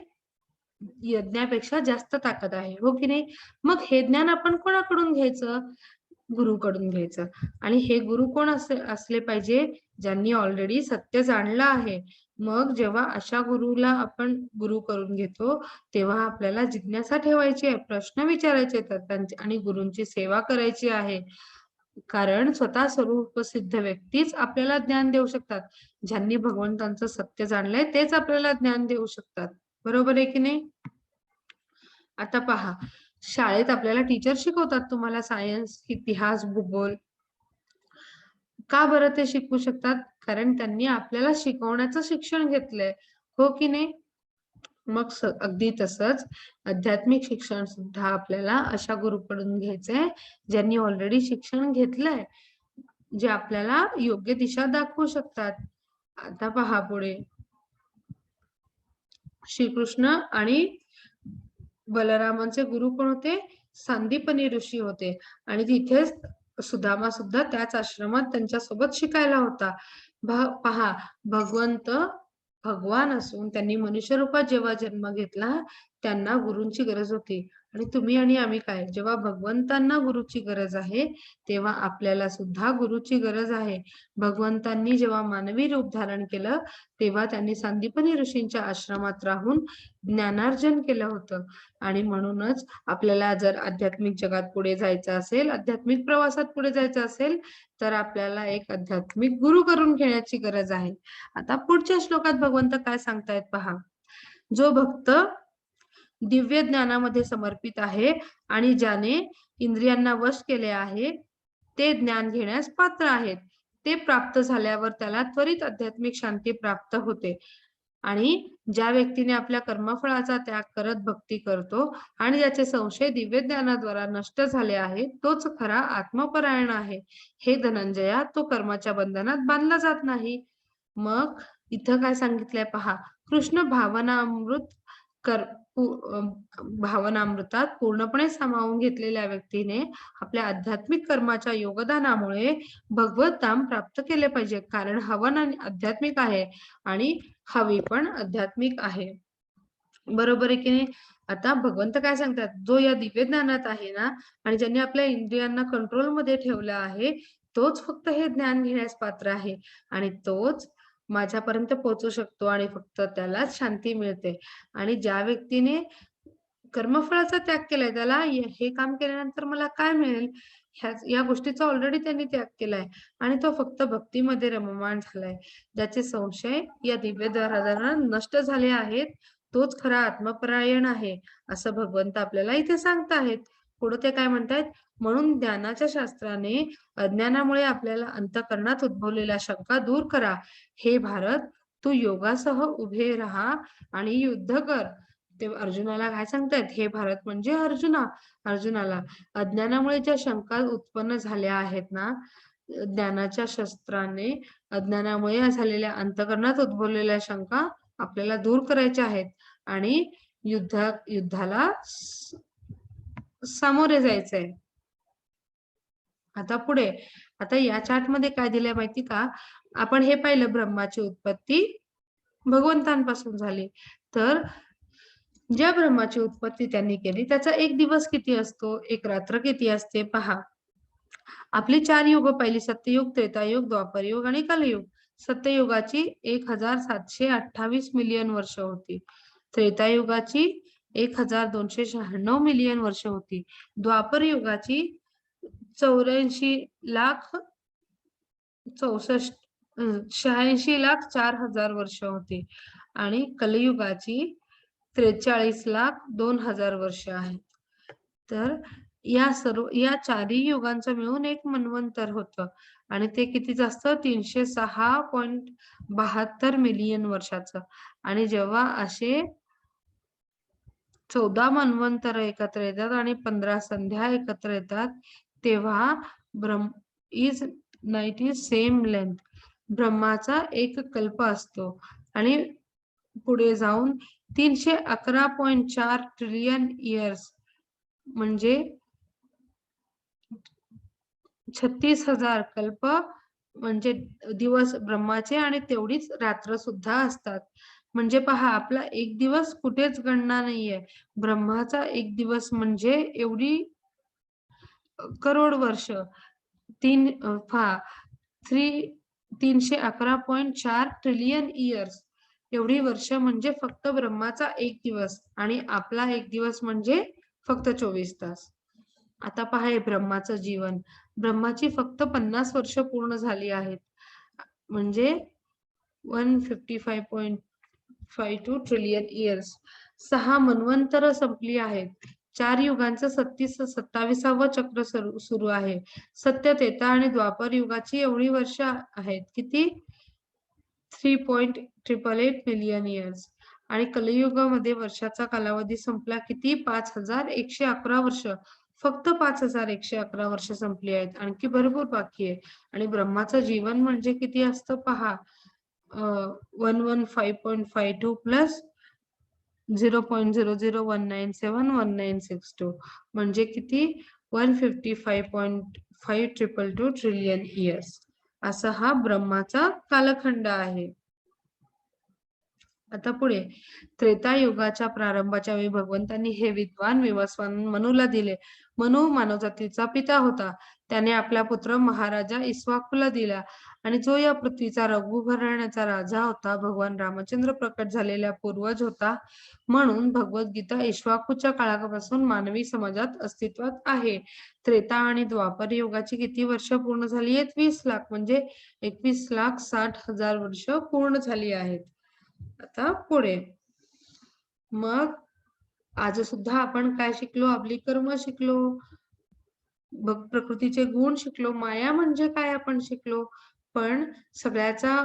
यज्ञापेक्षा जास्त ताकद आहे, हो की नाही? मग हे ज्ञान आपण कोणाकडून घ्यायचं? गुरुकडून घ्यायचं. आणि हे गुरु कोण असले पाहिजे? ज्यांनी ऑलरेडी सत्य जाणलं आहे. मग जेव्हा अशा गुरुला आपण गुरु करून घेतो, तेव्हा आपल्याला जिज्ञासा ठेवायची आहे, प्रश्न विचारायचे आहेत आणि गुरूंची सेवा करायची आहे. कारण स्वतः स्वरूप सिद्ध व्यक्तीच आपल्याला ज्ञान देऊ शकतात. ज्यांनी भगवंतांचं सत्य जाणलंय तेच आपल्याला ज्ञान देऊ शकतात. बरोबर आहे की नाही? आता पहा, शाळेत आपल्याला टीचर शिकवतात तुम्हाला सायन्स, इतिहास, भूगोल. का बरं ते शिकवू शकतात? कारण त्यांनी आपल्याला शिकवण्याचं शिक्षण घेतलंय, हो की नाही? मग अगदी तसंच आध्यात्मिक शिक्षण सुद्धा आपल्याला अशा गुरुकडून घ्यायचंय ज्यांनी ऑलरेडी शिक्षण घेतलंय, जे आपल्याला योग्य दिशा दाखवू शकतात. आता पहा पुढे, श्रीकृष्ण आणि बलरामांचे गुरु कोण होते? सांदीपनी ऋषी होते. आणि तिथेच सुदामा सुद्धा त्याच आश्रमात त्यांच्यासोबत शिकायला होता. पहा, भगवान असून त्यांनी मनुष्य रूपात जेव्हा जन्म घेतला, त्यांना गुरूंची गरज होती. आणि तुम्ही आणि आम्ही काय, जेव्हा भगवंतांना गुरुची गरज आहे तेव्हा आपल्याला सुद्धा गुरुची गरज आहे. भगवंतांनी जेव्हा मानवी रूप धारण केलं तेव्हा त्यांनी सांदीपनी ऋषींच्या आश्रमात राहून ज्ञानार्जन केलं होतं. आणि म्हणूनच आपल्याला जर आध्यात्मिक जगात पुढे जायचं असेल, आध्यात्मिक प्रवासात पुढे जायचं असेल, तर आपल्याला एक आध्यात्मिक गुरु करून घेण्याची गरज आहे. आता पुढच्या श्लोकात भगवंत काय सांगतायत पहा. जो भक्त दिव्य ज्ञानामध्ये समर्पित आहे आणि ज्याने इंद्रियांना वश केले आहे, ते ज्ञान घेण्यास पात्र आहेत. ते प्राप्त झाल्यावर त्याला त्वरित आध्यात्मिक शांती प्राप्त होते. आणि ज्या व्यक्तीने आपल्या कर्मफळाचा त्याग करत भक्ती करतो आणि ज्याचे संशय दिव्य ज्ञानाद्वारा नष्ट झाले आहे, तोच खरा आत्मपरायण आहे. हे धनंजया, तो कर्माच्या बंधनात बांधला जात नाही. मग इथं काय सांगितलंय पहा, कृष्ण भावनामृतात पूर्णपणे सामावून घेतलेल्या व्यक्तीने आपल्या आध्यात्मिक कर्माच्या योगदानामुळे भगवत धाम प्राप्त केले पाहिजे. कारण हवन आध्यात्मिक आहे आणि हवी पण आध्यात्मिक आहे. बरोबर आहे की नाही? आता भगवंत काय सांगतात, जो या दिव्य ज्ञानात आहे ना आणि ज्यांनी आपल्या इंद्रियांना कंट्रोल मध्ये ठेवलं आहे, तोच फक्त हे ज्ञान घेण्यास पात्र आहे आणि तोच माझ्यापर्यंत पोहोचू शकतो आणि फक्त त्यालाच शांती मिळते. आणि ज्या व्यक्तीने कर्मफळाचा त्याग केलाय त्याला हे काम केल्यानंतर मला काय मिळेल या गोष्टीचा ऑलरेडी त्यांनी त्याग केलाय आणि तो फक्त भक्तीमध्ये रममाण झालाय. ज्याचे संशय या दिव्य दाराद्वारा नष्ट झाले आहेत तोच खरा आत्मपरायण आहे असं भगवंत आपल्याला इथे सांगताहेत. पुढे ते काय म्हणतायत, म्हणून ज्ञानाच्या शास्त्राने अज्ञानामुळे आपल्याला अंतःकरणात उद्भवलेल्या शंका दूर करा. हे भारत, तू योगासह उभे राहा आणि युद्ध कर. ते अर्जुनाला काय सांगतायत, हे भारत म्हणजे अर्जुनाला अज्ञानामुळे ज्या शंका उत्पन्न झाल्या आहेत ना, ज्ञानाच्या शस्त्राने अज्ञानामुळे झालेल्या अंतःकरणात उद्भवलेल्या शंका आपल्याला दूर करायच्या आहेत आणि युद्धाला सामोरे जायचंय. आता पुढे, आता या चार्ट मध्ये काय दिलंय माहिती का, आपण हे पाहिलं ब्रह्माची उत्पत्ती भगवंतांपासून झाली. तर ज्या ब्रह्माची उत्पत्ती त्यांनी केली त्याचा एक दिवस किती असतो, एक रात्र किती असते पहा. आपली 4 युग पहिली सत्ययुग, त्रेतायुग, द्वापरयुग आणि कलयुग. सत्ययुगाची 1728 मिलियन वर्ष होती. त्रेतायुगाची 1296 मिलियन वर्ष होती. द्वापर युगाची 86,04,000 वर्ष होती आणि कलियुगाची 43,02,000 वर्ष आहेत. तर या चारही युगांचं मिळून एक मन्वंतर होतं आणि ते किती जास्त 306.72 मिलियन वर्षाचं. आणि जेव्हा असे 14 मन्वंतर एकत्र येतात आणि 15 संध्या एकत्र येतात तेव्हा नाईट इज सेम लेंथ, ब्रह्माचा एक कल्प असतो आणि पुढे जाऊन 311.4 ट्रिलियन इयर्स म्हणजे 36,000 कल्प म्हणजे दिवस ब्रह्माचे आणि तेवढीच रात्र सुद्धा असतात. म्हणजे पहा, आपला एक दिवस कुठेच गणना नाहीये. ब्रह्माचा एक दिवस म्हणजे एवढी करोड वर्ष. 311.4 ट्रिलियन इयर्स एवढी वर्ष म्हणजे फक्त ब्रह्माचा एक दिवस आणि आपला एक दिवस म्हणजे फक्त 24 तास. आता पहा हे ब्रह्माचं जीवन. ब्रह्माची फक्त 50 वर्ष पूर्ण झाली आहेत म्हणजे 155.52 ट्रिलियन इयर्स. 6 मन्वंतर संपली आहेत. 4 युगांचं 27वं चक्र सुरू आहे. सत्य, त्रेता आणि द्वापर युगाची एवढी वर्ष आहेत किती, 3.888 मिलियन इयर्स. आणि कलियुगामध्ये वर्षाचा कालावधी संपला किती, 5111 वर्ष. फक्त 5111 वर्ष संपली आहेत, आणखी भरपूर बाकी आहे. आणि ब्रह्माचं जीवन म्हणजे किती असतं पहा, 115.52 प्लस 0.001971962 म्हणजे किती, 155.5222 ट्रिलियन इयर्स. असा हा ब्रह्माचा कालखंड आहे. आता पुढे त्रेतायुगाच्या प्रारंभाच्या वेळी भगवंतांनी हे विद्वान विवस्वान मनूला दिले. मनू मानवजातीचा पिता होता. त्याने आपला पुत्र महाराजा इक्ष्वाकूला दिला आणि जो या पृथ्वीचा रघुघराण्याचा राजा होता. भगवान रामचंद्र प्रकट झालेला पूर्वज होता. म्हणून भगवद्गीता इक्ष्वाकूच्या काळापासून मानवी समाजात अस्तित्वात आहे. त्रेता आणि द्वापर युगाची किती वर्ष पूर्ण झाली आहेत, 20 लाख म्हणजे 21,60,000 वर्ष पूर्ण झाली आहेत. आता पुढे मग आज सुद्धा आपण काय शिकलो, आपली कर्म शिकलो, प्रकृतीचे गुण शिकलो, माया म्हणजे काय आपण शिकलो. पण सगळ्याचा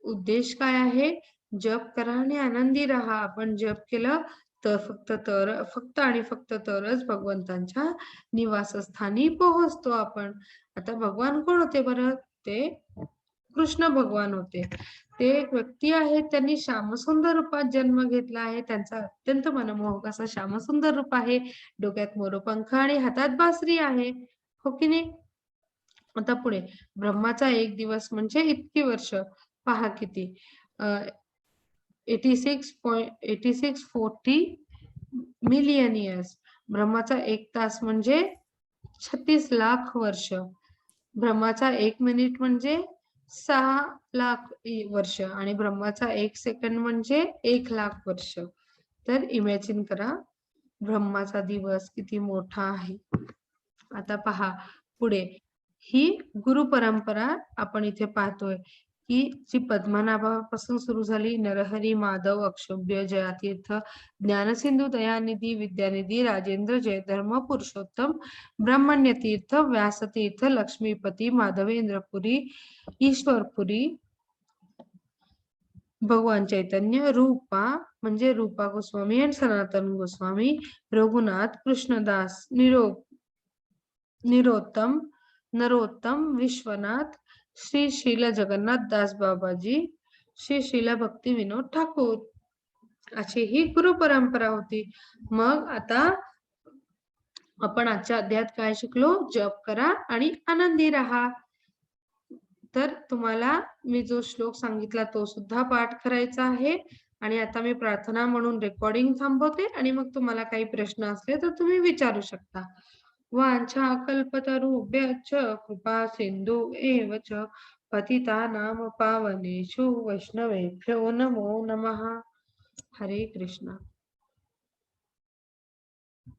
उद्देश काय आहे, जप करा आणि आनंदी राहा. आपण जप केलं तर फक्त आणि फक्त तरच भगवंतांच्या निवासस्थानी पोहोचतो आपण. आता भगवान कोण होते बरं, ते कृष्ण भगवान होते. ते एक व्यक्ती आहेत, त्यांनी श्यामसुंदर रूपात जन्म घेतला आहे. त्यांचा अत्यंत मनमोहक असा श्यामसुंदर रूप आहे. डोक्यात मोरपंख आणि हातात बासरी आहे, हो की नाही. आता पुढे ब्रह्माचा एक दिवस म्हणजे इतकी वर्ष पहा किती, 86.40 मिलियन इयर्स. ब्रह्माचा एक तास म्हणजे 36 लाख वर्ष. ब्रह्माचा 1 मिनिट म्हणजे 6 लाख वर्ष आणि ब्रह्माचा 1 सेकंड म्हणजे 1 लाख वर्ष. तर इमॅजिन करा ब्रह्माचा दिवस किती मोठा आहे. आता पहा पुढे ही गुरु परंपरा आपण इथे पाहतोय की जी पद्मनाभापासून सुरू झाली. नरहरी, माधव, अक्षोभ्य, जयातीर्थ, ज्ञानसिंधू, दयानिधी, विद्यानिधी, राजेंद्र, जयधर्म, पुरुषोत्तम, ब्रह्मण्यतीर्थ, व्यासतीर्थ, लक्ष्मीपती, माधवेंद्रपुरी, ईश्वरपुरी, भगवान चैतन्य, रूपा म्हणजे रूपा गोस्वामी आणि सनातन गोस्वामी, रघुनाथ, कृष्णदास, नरोत्तम, विश्वनाथ, श्री शील जगन्नाथ दास बाबाजी, श्री शील भक्ती विनोद ठाकूर, अशी ही गुरु परंपरा होती. मग आता आपण आजच्या अध्यायात काय शिकलो? जप करा आणि आनंदी राहा. तर तुम्हाला मी जो श्लोक सांगितला तो सुद्धा पाठ करायचा आहे. आणि आता मी प्रार्थना म्हणून रेकॉर्डिंग थांबवते आणि मग तुम्हाला काही प्रश्न असले तर तुम्ही विचारू शकता. वांछा कल्पतरुभ्यश्च कृपा सिंधु एव च पतितानां पावनेषु वैष्णवेभ्यो नमो नमः. हरे कृष्ण.